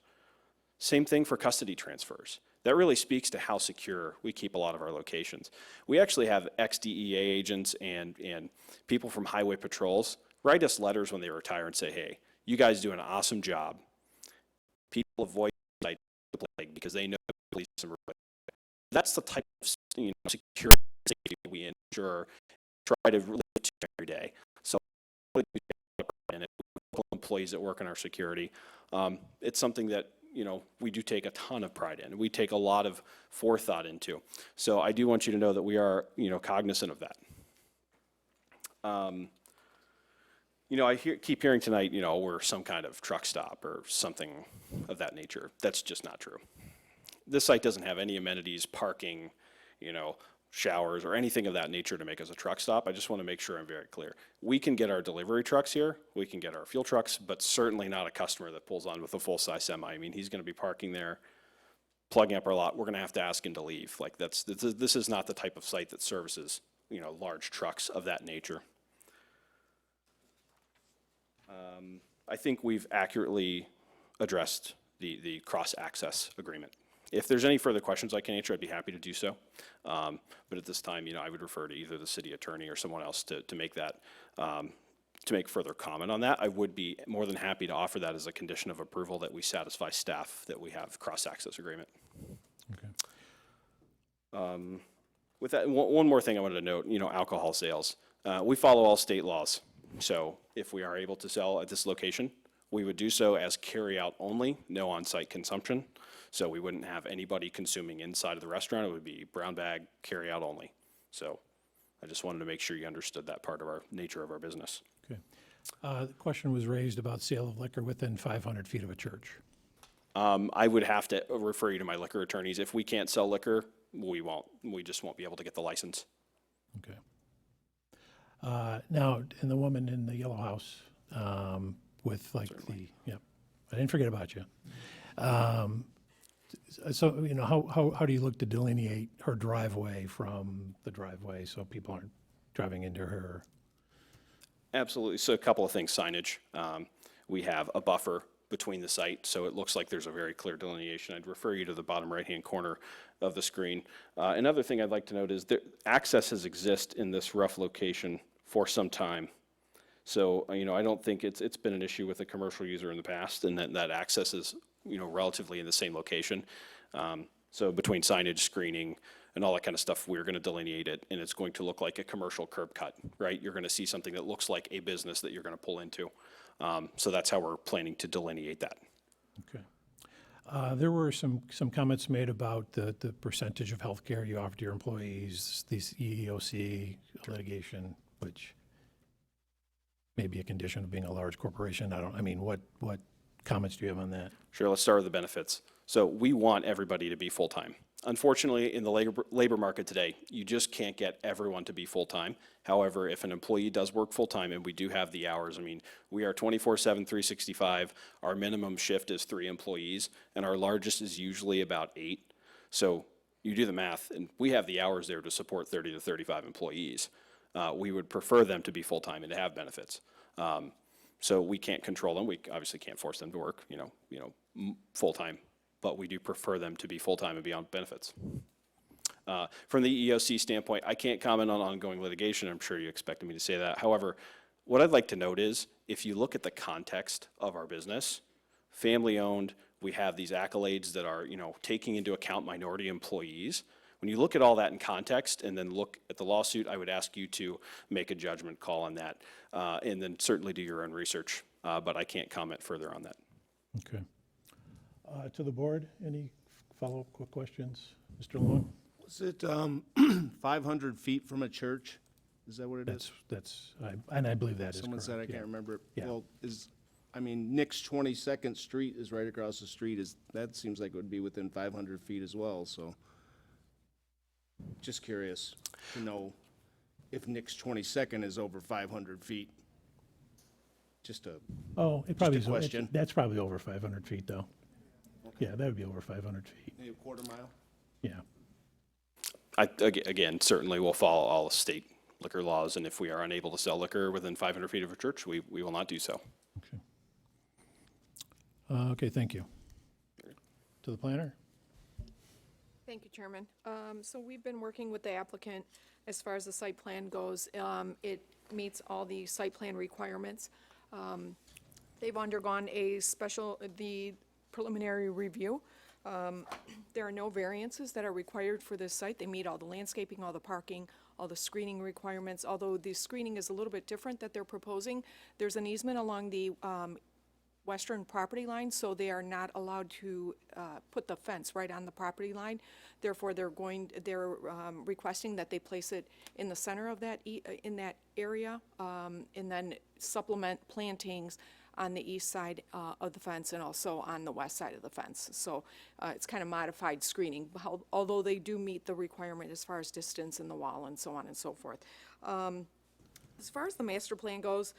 Same thing for custody transfers. That really speaks to how secure we keep a lot of our locations. We actually have ex-DEA agents and people from highway patrols write us letters when they retire and say, hey, you guys do an awesome job. People avoid site because they know police and that's the type of security safety we ensure, try to live to every day. So employees that work in our security, it's something that we do take a ton of pride in. We take a lot of forethought into. So I do want you to know that we are, cognizant of that. I keep hearing tonight, we're some kind of truck stop or something of that nature. That's just not true. This site doesn't have any amenities, parking, showers, or anything of that nature to make us a truck stop. I just want to make sure I'm very clear. We can get our delivery trucks here, we can get our fuel trucks, but certainly not a customer that pulls on with a full-size semi. I mean, he's going to be parking there, plugging up our lot. We're going to have to ask him to leave. Like, this is not the type of site that services, large trucks of that nature. I think we've accurately addressed the cross-access agreement. If there's any further questions I can answer, I'd be happy to do so. But at this time, I would refer to either the city attorney or someone else to make that, to make further comment on that. I would be more than happy to offer that as a condition of approval that we satisfy staff that we have cross-access agreement. Okay. With that, one more thing I wanted to note, alcohol sales. We follow all state laws. So if we are able to sell at this location, we would do so as carry-out only, no on-site consumption. So we wouldn't have anybody consuming inside of the restaurant. It would be brown bag, carry-out only. So I just wanted to make sure you understood that part of our nature of our business. Okay. The question was raised about sale of liquor within 500 feet of a church. I would have to refer you to my liquor attorneys. If we can't sell liquor, we won't. We just won't be able to get the license. Okay. Now, and the woman in the yellow house with like Certainly. yep, I didn't forget about you. So, how do you look to delineate her driveway from the driveway so people aren't driving into her? Absolutely. So a couple of things, signage. We have a buffer between the site, so it looks like there's a very clear delineation. I'd refer you to the bottom right-hand corner of the screen. Another thing I'd like to note is that access has existed in this rough location for some time. So, I don't think it's been an issue with a commercial user in the past, and that access is, relatively in the same location. So between signage, screening, and all that kind of stuff, we're going to delineate it, and it's going to look like a commercial curb cut, right? You're going to see something that looks like a business that you're going to pull into. So that's how we're planning to delineate that. Okay. There were some comments made about the percentage of health care you offer to your employees, these EEOC litigation, which may be a condition of being a large corporation. What comments do you have on that? Sure, let's start with the benefits. So we want everybody to be full-time. Unfortunately, in the labor market today, you just can't get everyone to be full-time. However, if an employee does work full-time, and we do have the hours, we are 24/7, 365. Our minimum shift is 3 employees, and our largest is usually about 8. So you do the math, and we have the hours there to support 30 to 35 employees. We would prefer them to be full-time and to have benefits. So we can't control them. We obviously can't force them to work, full-time, but we do prefer them to be full-time and be on benefits. From the EEOC standpoint, I can't comment on ongoing litigation. I'm sure you expected me to say that. However, what I'd like to note is, if you look at the context of our business, family-owned, we have these accolades that are, taking into account minority employees. When you look at all that in context and then look at the lawsuit, I would ask you to make a judgment call on that, and then certainly do your own research, but I can't comment further on that. Okay. To the board, any follow-up quick questions? Mr. Long? Was it 500 feet from a church? Is that what it is? I believe that is correct. Someone said, I can't yeah. remember it. Yeah. Well, Nick's 22nd Street is right across the street. That seems like it would be within 500 feet as well, so. Just curious to know if Nick's 22nd is over 500 feet. It probably is. Question. That's probably over 500 feet, though. Okay. Yeah, that would be over 500 feet. Maybe a quarter mile? Yeah. Again, certainly we'll follow all the state liquor laws, and if we are unable to sell liquor within 500 feet of a church, we will not do so. Okay, thank you. To the planner? Thank you, Chairman. So we've been working with the applicant as far as the site plan goes. It meets all the site plan requirements. They've undergone the preliminary review. There are no variances that are required for this site. They meet all the landscaping, all the parking, all the screening requirements, although the screening is a little bit different that they're proposing. There's an easement along the western property line, so they are not allowed to put the fence right on the property line. Therefore, they're requesting that they place it in the center of that, in that area, and then supplement plantings on the east side of the fence and also on the west side of the fence. So it's kind of modified screening, although they do meet the requirement as far as distance in the wall and so on and so forth. As far as the master plan goes,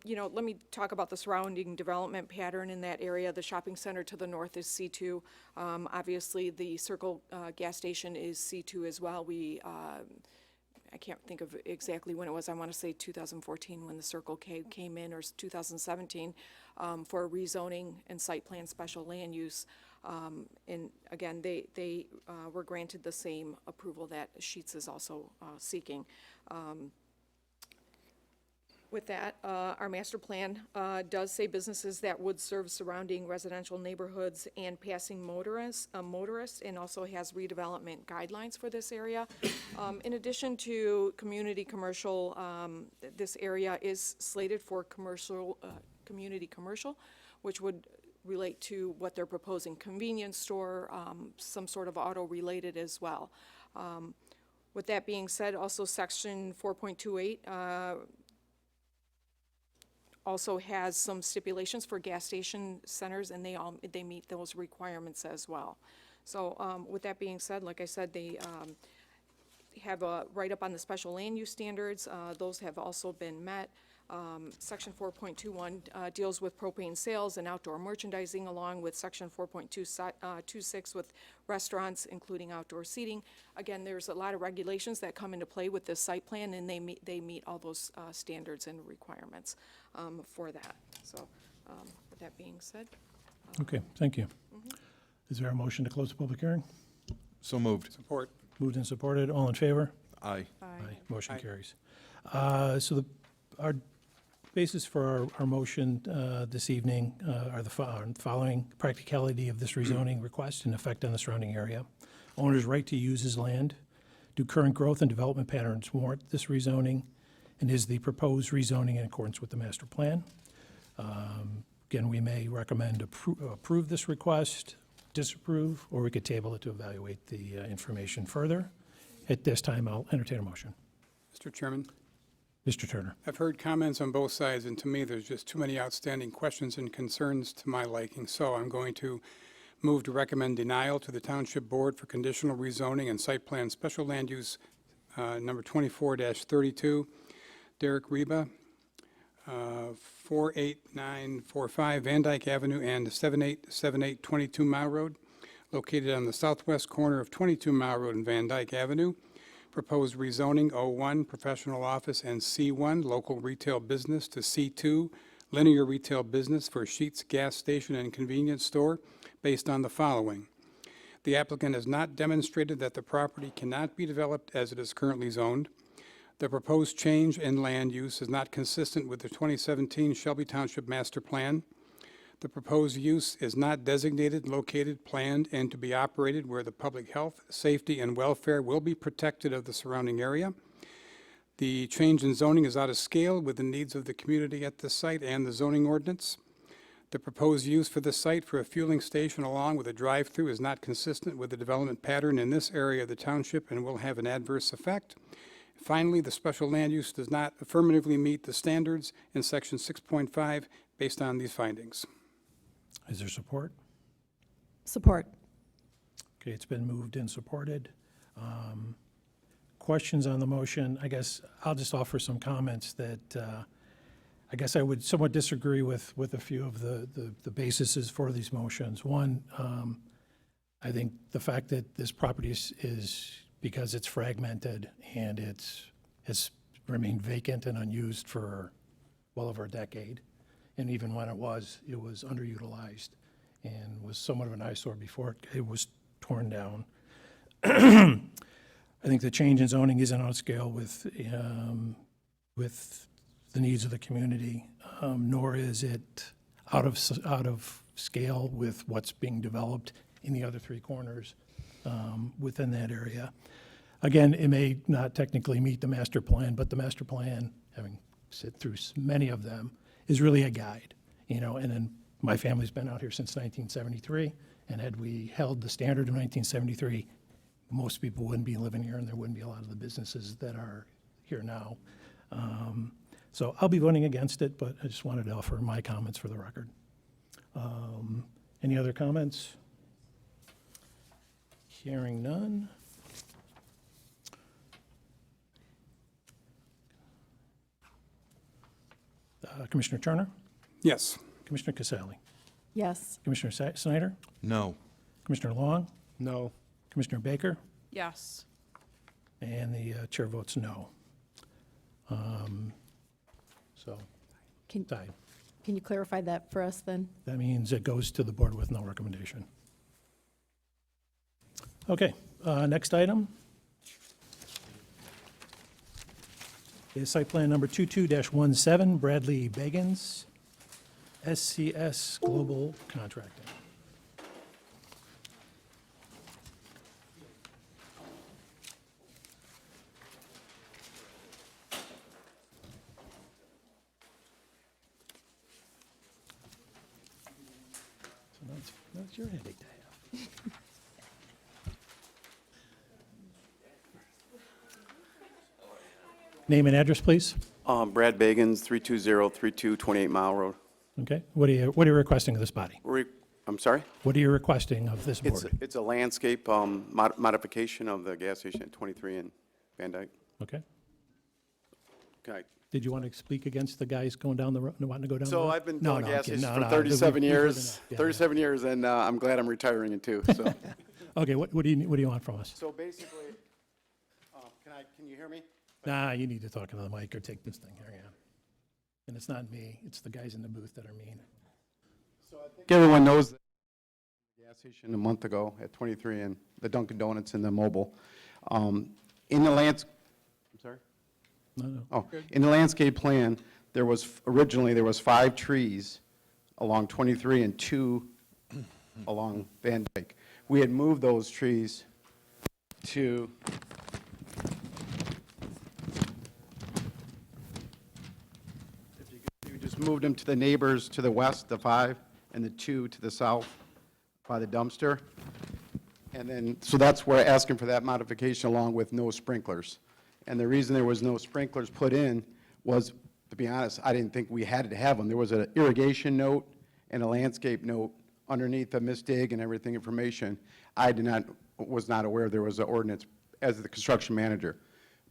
you know, let me talk about the surrounding development pattern in that area. The shopping center to the north is C2. Obviously, the Circle gas station is C2 as well. I can't think of exactly when it was. I want to say 2014 when the Circle K came in, or 2017 for rezoning and site plan special land use. And again, they were granted the same approval that Sheets is also seeking. With that, our master plan does say businesses that would serve surrounding residential neighborhoods and passing motorists, and also has redevelopment guidelines for this area. In addition to community commercial, this area is slated for commercial, community commercial, which would relate to what they're proposing, convenience store, some sort of auto-related as well. With that being said, also section 4.28 also has some stipulations for gas station centers, and they meet those requirements as well. So with that being said, like I said, they have a write-up on the special land use standards. Those have also been met. Section 4.21 deals with propane sales and outdoor merchandising, along with section 4.26 with restaurants, including outdoor seating. Again, there's a lot of regulations that come into play with this site plan, and they meet all those standards and requirements for that. So with that being said. Okay, thank you. Is there a motion to close the public hearing? So moved. Support. Moved and supported. All in favor? Aye. Aye. Motion carries. So our basis for our motion this evening are the following: practicality of this rezoning request and effect on the surrounding area. Owner's right to use his land. Do current growth and development patterns warrant this rezoning? And is the proposed rezoning in accordance with the master plan? Again, we may recommend approve this request, disapprove, or we could table it to evaluate the information further. At this time, I'll entertain a motion. Mr. Chairman, Mr. Turner. I've heard comments on both sides, and to me, there's just too many outstanding questions and concerns to my liking. So I'm going to move to recommend denial to the Township Board for conditional rezoning and site plan special land use number 24-32. Derek Reba, 48945 Van Dyke Avenue and 7878 22 Mile Road, located on the southwest corner of 22 Mile Road and Van Dyke Avenue. Proposed rezoning O1 professional office and C1 local retail business to C2 linear retail business for Sheets gas station and convenience store based on the following. The applicant has not demonstrated that the property cannot be developed as it is currently zoned. The proposed change in land use is not consistent with the 2017 Shelby Township Master Plan. The proposed use is not designated, located, planned, and to be operated where the public health, safety, and welfare will be protected of the surrounding area. The change in zoning is out of scale with the needs of the community at the site and the zoning ordinance. The proposed use for the site for a fueling station along with a drive-through is not consistent with the development pattern in this area of the township and will have an adverse effect. Finally, the special land use does not affirmatively meet the standards in section 6.5 based on these findings. Is there support? Support. Okay, it's been moved and supported. Questions on the motion? I guess I'll just offer some comments that I guess I would somewhat disagree with a few of the bases for these motions. One, I think the fact that this property is because it's fragmented and has remained vacant and unused for well over a decade. And even when it was underutilized and was somewhat of an eyesore before it was torn down. I think the change in zoning isn't on scale with the needs of the community, nor is it out of scale with what's being developed in the other three corners within that area. Again, it may not technically meet the master plan, but the master plan, having sit through many of them, is really a guide, and then My family's been out here since 1973, and had we held the standard of 1973, most people wouldn't be living here, and there wouldn't be a lot of the businesses that are here now. So I'll be voting against it, but I just wanted to offer my comments for the record. Any other comments? Hearing none. Commissioner Turner? Yes. Commissioner Casale? Yes. Commissioner Snyder? No. Commissioner Long? No. Commissioner Baker? Yes. And the chair votes no. So, Can tied. you clarify that for us then? That means it goes to the board with no recommendation. Okay, next item is site plan number 22-17, Bradley Bagans, SCS Global Contracting. So that's your headache to have. Name and address, please. Brad Bagans, 32032 28 Mile Road. Okay, what are you requesting of this body? I'm sorry? What are you requesting of this board? It's a landscape modification of the gas station at 23 in Van Dyke. Okay. Okay. Did you want to speak against the guys going down the road, wanting to go down the road? So I've been No, doing no, gas I'm kidding. stations No, for no, 37 we've heard years, enough. Yeah, 37 years, and I'm glad I'm retiring in too, so. Okay, what do you want from us? So basically, can you hear me? Nah, you need to talk into the mic or take this thing here, yeah. And it's not me, it's the guys in the booth that are mean. So I think everyone knows that gas station a month ago at 23 and the Dunkin' Donuts and the mobile. In the I'm sorry? No. Oh, in the landscape plan, originally there was 5 trees along 23 and 2 along Van Dyke. We had moved those trees to we just moved them to the neighbors to the west, the 5, and the 2 to the south by the dumpster. And then, so that's where asking for that modification along with no sprinklers. And the reason there was no sprinklers put in was, to be honest, I didn't think we had to have them. There was an irrigation note and a landscape note underneath the misdig and everything information. I was not aware there was an ordinance as the construction manager.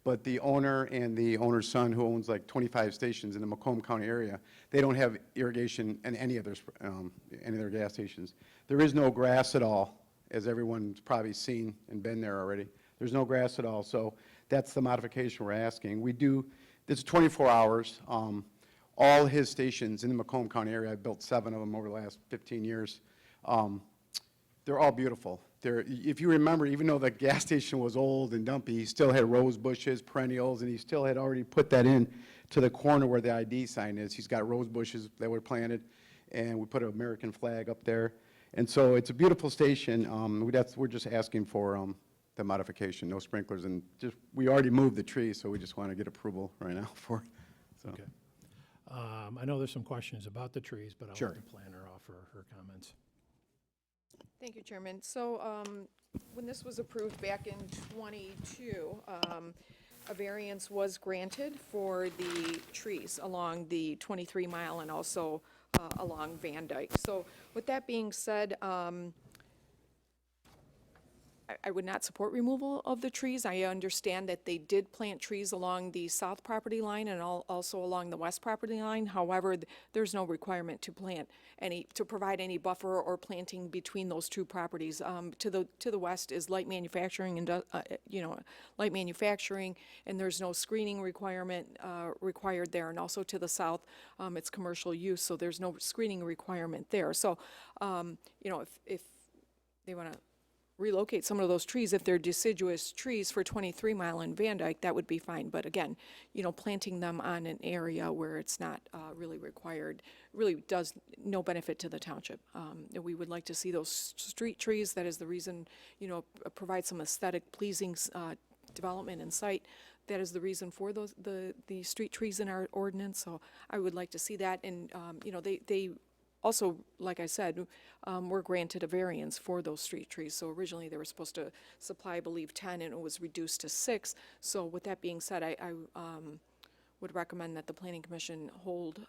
But the owner and the owner's son, who owns like 25 stations in the Macomb County area, they don't have irrigation in any of their gas stations. There is no grass at all, as everyone's probably seen and been there already. There's no grass at all, so that's the modification we're asking. This is 24 hours. All his stations in the Macomb County area, I've built 7 of them over the last 15 years. They're all beautiful. If you remember, even though the gas station was old and dumpy, he still had rose bushes, perennials, and he still had already put that in to the corner where the ID sign is. He's got rose bushes that were planted, and we put an American flag up there. And so it's a beautiful station. We're just asking for the modification, no sprinklers, and we already moved the trees, so we just want to get approval right now for it. So. Okay. I know there's some questions about the trees, but I'll Sure. let the planner offer her comments. Thank you, Chairman. So when this was approved back in '22, a variance was granted for the trees along the 23 mile and also along Van Dyke. So with that being said, I would not support removal of the trees. I understand that they did plant trees along the south property line and also along the west property line. However, there's no requirement to provide any buffer or planting between those two properties. To the west is light manufacturing and light manufacturing, and there's no screening requirement required there. And also to the south, it's commercial use, so there's no screening requirement there. So, if they want to relocate some of those trees, if they're deciduous trees for 23 Mile and Van Dyke, that would be fine. But again, planting them on an area where it's not really required really does no benefit to the township. We would like to see those street trees. That is the reason, provide some aesthetic pleasing development and site. That is the reason for the street trees in our ordinance. So I would like to see that. And, they also, like I said, we're granted a variance for those street trees. So originally, they were supposed to supply, I believe, 10, and it was reduced to 6. So with that being said, I would recommend that the Planning Commission hold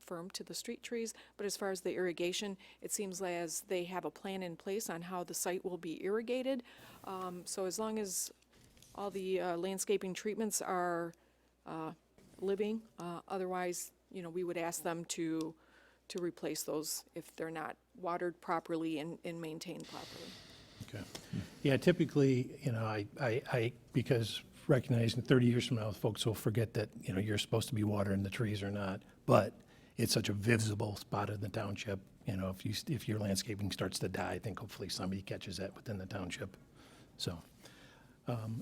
firm to the street trees. But as far as the irrigation, it seems as they have a plan in place on how the site will be irrigated. So as long as all the landscaping treatments are living, otherwise, we would ask them to replace those if they're not watered properly and maintained properly. Okay. Yeah, typically, because recognizing 30 years from now, folks will forget that, you're supposed to be watering the trees or not, but it's such a visible spot in the township, if your landscaping starts to die, I think hopefully somebody catches that within the township. So,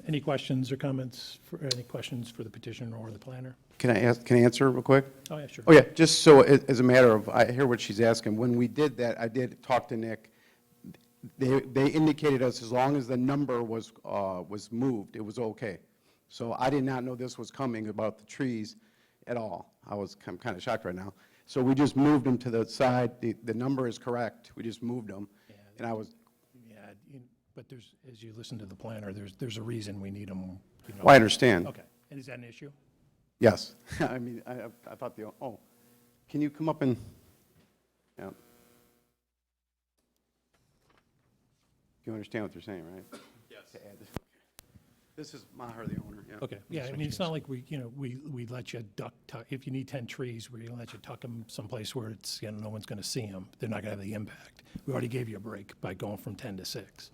any questions or comments, any questions for the petitioner or the planner? Can I answer real quick? Oh, yeah, sure. Oh, yeah, just so as a matter of, I hear what she's asking. When we did that, I did talk to Nick. They indicated us as long as the number was moved, it was okay. So I did not know this was coming about the trees at all. I'm kind of shocked right now. So we just moved them to the side. The number is correct. We just moved them. And I was, But as you listen to the planner, there's a reason we need them. Well, I understand. Okay, and is that an issue? yes. I mean, I thought can you come up and, yeah. You understand what they're saying, right? Yes. This is Maher, the owner, yeah. Okay, yeah, I mean, it's not like we let you tuck, if you need 10 trees, we're gonna let you tuck them someplace where it's, no one's gonna see them. They're not gonna have the impact. We already gave you a break by going from 10 to 6.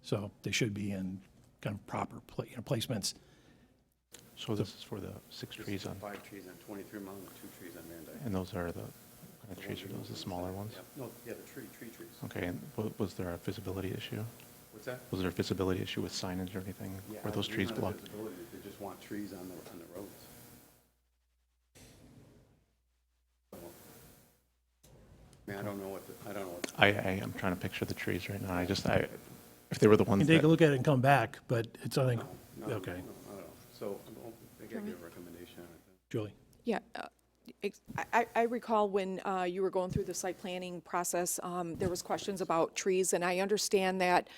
So they should be in kind of proper placements. So this is for the 6 trees on, 5 trees on 23 Mile and 2 trees on Van Dyke. and those are the kind of trees, are those the smaller ones? No, yeah, the tree trees. Okay, and was there a visibility issue? What's that? Was there a visibility issue with signage or anything? Yeah, Were those there's trees not a blocked? visibility. They just want trees on the roads. So, I mean, I don't know what. I am trying to picture the trees right now. If they were the You ones can take that, a look at it and come back, but it's, I think, No, okay. no, I don't know. So I gotta give a recommendation on it. Julie? Yeah, I recall when you were going through the site planning process, there was questions about trees, and I understand that,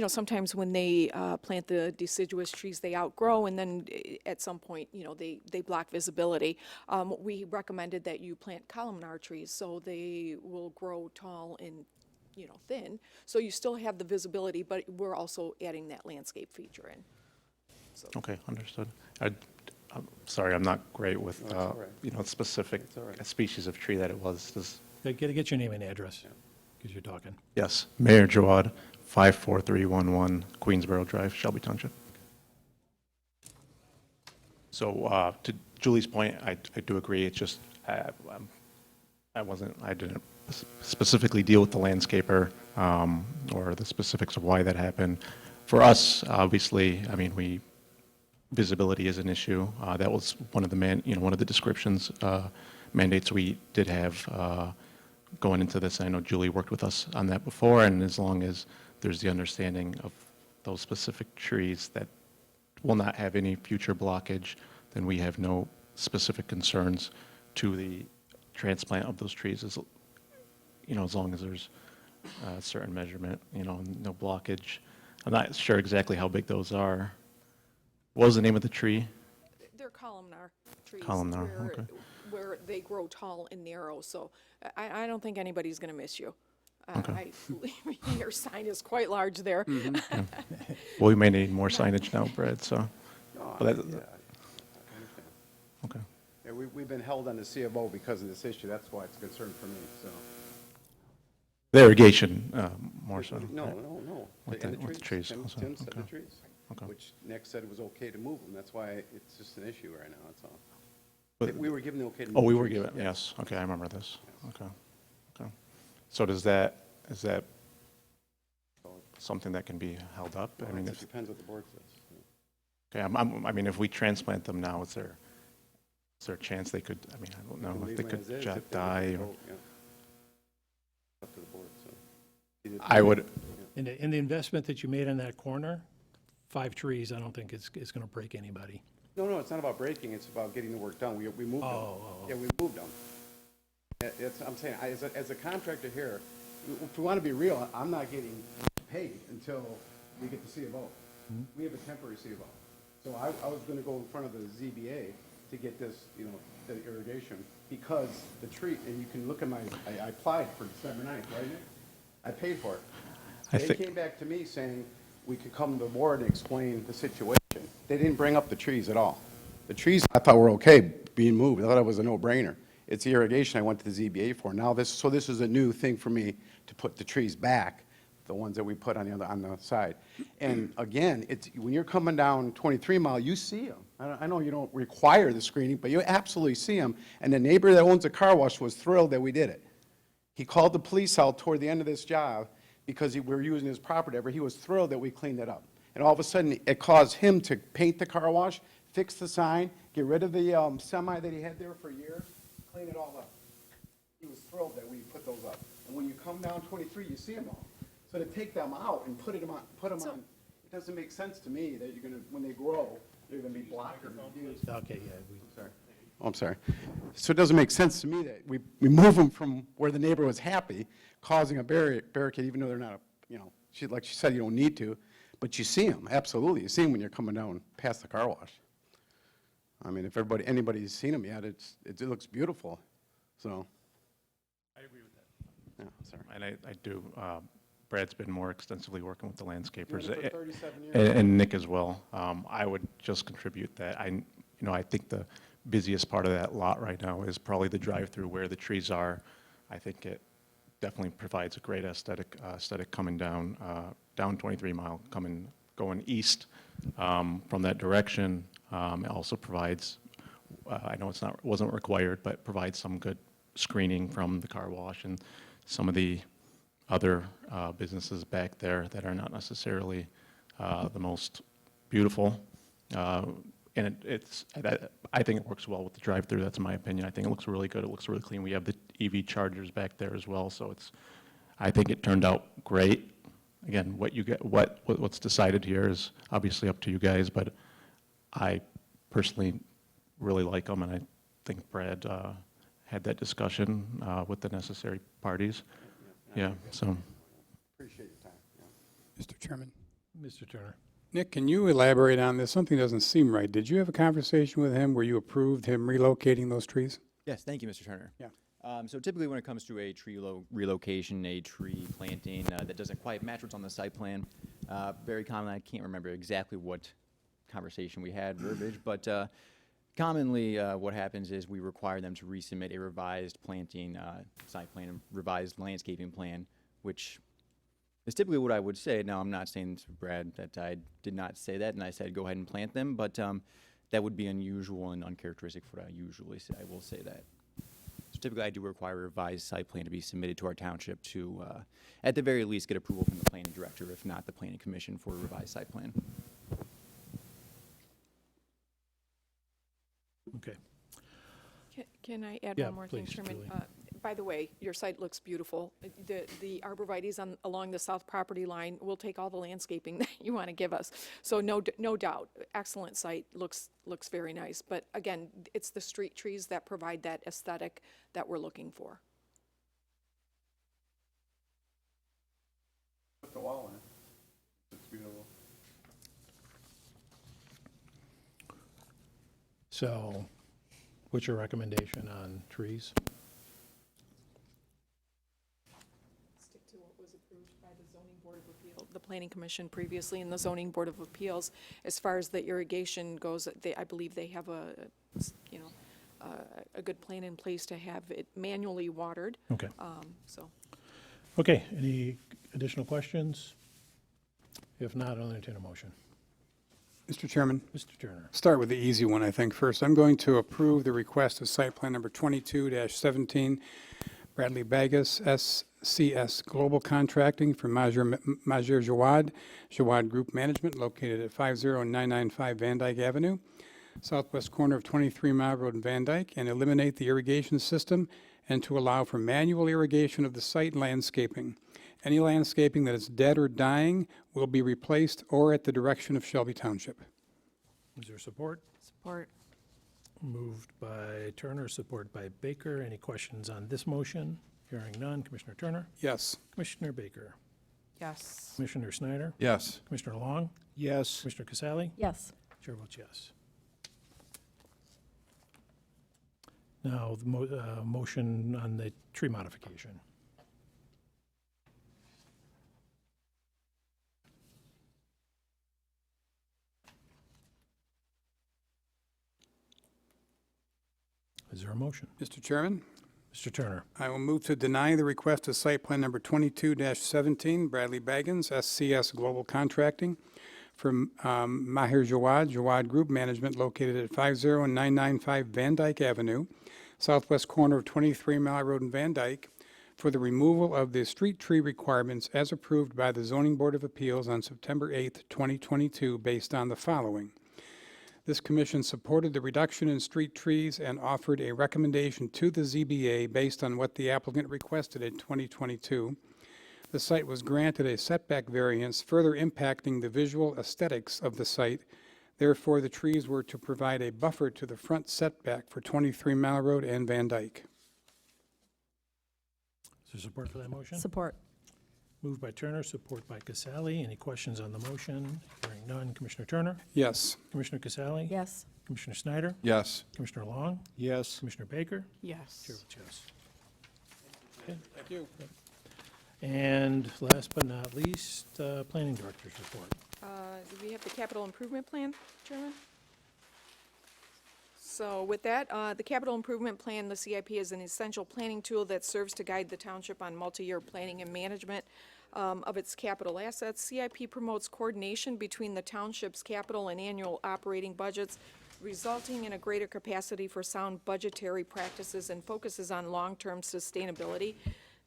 sometimes when they plant the deciduous trees, they outgrow, and then at some point, they block visibility. We recommended that you plant columnar trees, so they will grow tall and, thin, so you still have the visibility, but we're also adding that landscape feature in. So. okay, understood. I'm sorry, I'm not great with, specific species of tree that it was. Get your name and address, because you're talking. Yes, Mayor Jawad, 54311 Queensboro Drive, Shelby Township. So to Julie's point, I do agree. It's just I didn't specifically deal with the landscaper or the specifics of why that happened. For us, obviously, I mean, visibility is an issue. That was one of the one of the descriptions mandates we did have going into this. I know Julie worked with us on that before, and as long as there's the understanding of those specific trees that will not have any future blockage, then we have no specific concerns to the transplant of those trees. As long as there's a certain measurement, no blockage. I'm not sure exactly how big those are. What was the name of the tree? They're columnar trees. Columnar, okay. Where they grow tall and narrow, so I don't think anybody's going to miss you. Okay. I believe your sign is quite large there. Yeah. Well, we may need more signage now, Brad, so. But I understand. Okay. Yeah, we've been held on the C of O because of this issue. That's why it's a concern for me, so. The irrigation, more so. No, right? no. With And the trees also, Tim said the okay. trees, Okay. which Nick said it was okay to move them. That's why it's just an issue right now, that's all. But- We were given the okay to move Oh, we the were trees. given, yes, okay, I remember this. Okay. So is that something that can be held up? I mean, It depends what the board says. okay, I mean, if we transplant them now, is there a chance they could, I mean, I don't know, if they could die or? Up to the board, so. I would, In the investment that you made in that corner, 5 trees, I don't think is going to break anybody. No, it's not about breaking, it's about getting the work done. We moved them. Oh. Yeah, we moved them. I'm saying, as a contractor here, if we want to be real, I'm not getting paid until we get the C of O. We have a temporary C of O. So I was going to go in front of the ZBA to get this, the irrigation, because the tree, and you can look at I applied for December 9th, right? I paid for it. They came back to me saying we could come to the board and explain the situation. They didn't bring up the trees at all. The trees I thought were okay being moved. I thought it was a no-brainer. It's the irrigation I went to the ZBA for. Now this is a new thing for me to put the trees back, the ones that we put on the side. And again, when you're coming down 23 Mile, you see them. I know you don't require the screening, but you absolutely see them. And the neighbor that owns the car wash was thrilled that we did it. He called the police out toward the end of this job because we were using his property. He was thrilled that we cleaned it up. And all of a sudden, it caused him to paint the car wash, fix the sign, get rid of the semi that he had there for years, clean it all up. He was thrilled that we put those up. And when you come down 23, you see them all. So to take them out and put them on, it doesn't make sense to me that you're going to, when they grow, they're going to be blocked. Okay, yeah. Sorry. Oh, I'm sorry. So it doesn't make sense to me that we move them from where the neighbor was happy, causing a barricade, even though they're not, like she said, you don't need to, but you see them, absolutely. You see them when you're coming down past the car wash. I mean, if anybody's seen them yet, it looks beautiful, so. I agree with that. Yeah, sorry. And I do, Brad's been more extensively working with the landscapers. Been for 37 years. And Nick as well. I would just contribute that I think the busiest part of that lot right now is probably the drive-through where the trees are. I think it definitely provides a great aesthetic coming down 23 Mile, going east from that direction. It also provides, I know wasn't required, but provides some good screening from the car wash and some of the other businesses back there that are not necessarily the most beautiful. And I think it works well with the drive-through. That's my opinion. I think it looks really good. It looks really clean. We have the EV chargers back there as well, so I think it turned out great. Again, what's decided here is obviously up to you guys, but I personally really like them, and I think Brad had that discussion with the necessary parties. Yeah, so. Appreciate your time. Yeah. Mr. Chairman. Mr. Turner. Nick, can you elaborate on this? Something doesn't seem right. Did you have a conversation with him where you approved him relocating those trees? Yes, thank you, Mr. Turner. Yeah. So typically when it comes to a tree relocation, a tree planting that doesn't quite match what's on the site plan, very commonly, I can't remember exactly what conversation we had, verbiage, but commonly what happens is we require them to resubmit a revised planting site plan, a revised landscaping plan, which is typically what I would say. Now, I'm not saying to Brad that I did not say that, and I said go ahead and plant them, but that would be unusual and uncharacteristic for what I usually say. I will say that. So typically, I do require a revised site plan to be submitted to our township to, at the very least, get approval from the planning director, if not the planning commission, for a revised site plan. Okay. Can I add Yeah, one more thing, please, Chairman? Julie. By the way, your site looks beautiful. The arborvitae's along the south property line will take all the landscaping that you want to give us. So no doubt, excellent site, looks very nice. But again, it's the street trees that provide that aesthetic that we're looking for. Put the wall in. It's beautiful. So, what's your recommendation on trees? Stick to what was approved by the zoning board of appeals, the planning commission previously, and the zoning board of appeals. As far as the irrigation goes, I believe they have a good plan in place to have it manually watered. Okay. So. Okay, any additional questions? If not, I'll entertain a motion. Mr. Chairman. Mr. Turner. Start with the easy one, I think, first. I'm going to approve the request of site plan number 22-17, Bradley Bagas, SCS Global Contracting for Major Jawad Group Management, located at 50995 Van Dyke Avenue, southwest corner of 23 Mile Road in Van Dyke, and eliminate the irrigation system and to allow for manual irrigation of the site landscaping. Any landscaping that is dead or dying will be replaced or at the direction of Shelby Township. Is there support? Support. Moved by Turner, supported by Baker. Any questions on this motion? Hearing none. Commissioner Turner? Yes. Commissioner Baker? Yes. Commissioner Snyder? Yes. Commissioner Long? Yes. Commissioner Casale? Yes. Chair votes yes. Now, the motion on the tree modification. Is there a motion? Mr. Chairman, Mr. Turner? I will move to deny the request of site plan number 22-17, Bradley Baggins, SCS Global Contracting, from Maher Jawad Group Management, located at 50995 Van Dyke Avenue, southwest corner of 23 Mile Road in Van Dyke, for the removal of the street tree requirements as approved by the Zoning Board of Appeals on September 8th, 2022, based on the following. This commission supported the reduction in street trees and offered a recommendation to the ZBA based on what the applicant requested in 2022. The site was granted a setback variance, further impacting the visual aesthetics of the site. Therefore, the trees were to provide a buffer to the front setback for 23 Mile Road and Van Dyke. Is there support for that motion? Support. Moved by Turner, support by Casale. Any questions on the motion? Hearing none. Commissioner Turner? Yes. Commissioner Casale? Yes. Commissioner Snyder? Yes. Commissioner Long? Yes. Commissioner Baker? Yes. Chair votes yes. Okay. Thank you. And last but not least, Planning Director's report. Do we have the capital improvement plan, Chairman? So with that, the capital improvement plan, the CIP, is an essential planning tool that serves to guide the township on multi-year planning and management of its capital assets. CIP promotes coordination between the township's capital and annual operating budgets, resulting in a greater capacity for sound budgetary practices and focuses on long-term sustainability.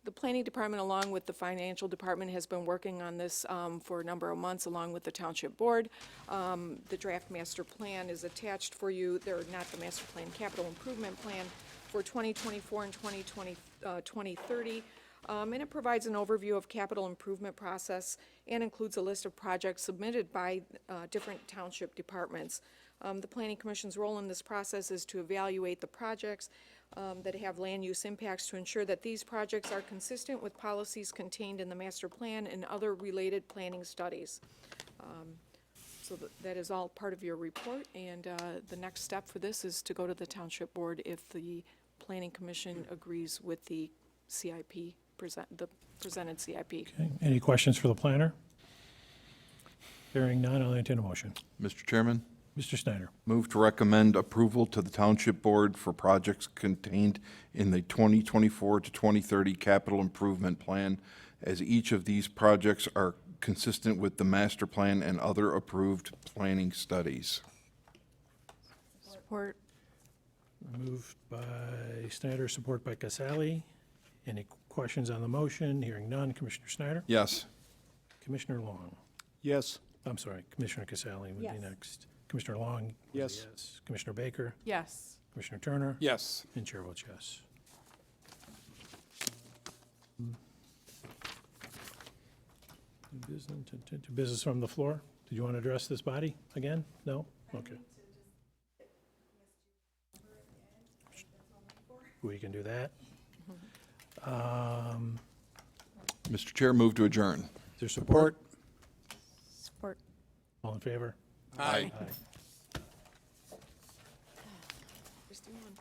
The planning department, along with the financial department, has been working on this for a number of months, along with the township board. The draft master plan is attached for you. They're not the master plan, capital improvement plan for 2024 and 2030. And it provides an overview of capital improvement process and includes a list of projects submitted by different township departments. The Planning Commission's role in this process is to evaluate the projects that have land use impacts to ensure that these projects are consistent with policies contained in the master plan and other related planning studies. So that is all part of your report, and the next step for this is to go to the Township Board if the Planning Commission agrees with the CIP, the presented CIP. Okay. Any questions for the planner? Hearing none, I'll entertain a motion. Mr. Chairman? Mr. Snyder? Move to recommend approval to the Township Board for projects contained in the 2024 to 2030 capital improvement plan, as each of these projects are consistent with the master plan and other approved planning studies. Support. Moved by Snyder, support by Casale. Any questions on the motion? Hearing none. Commissioner Snyder? Yes. Commissioner Long? Yes. I'm sorry, Commissioner Casale would Yes. be next. Commissioner Long? was a Yes. yes. Commissioner Baker? Yes. Commissioner Turner? Yes. And Chair votes yes. Business from the floor? Did you want to address this body again? No? Okay. We can do that. Mr. Chair, move to adjourn. Is there support? Support. All in favor? Aye. Aye. Christie won.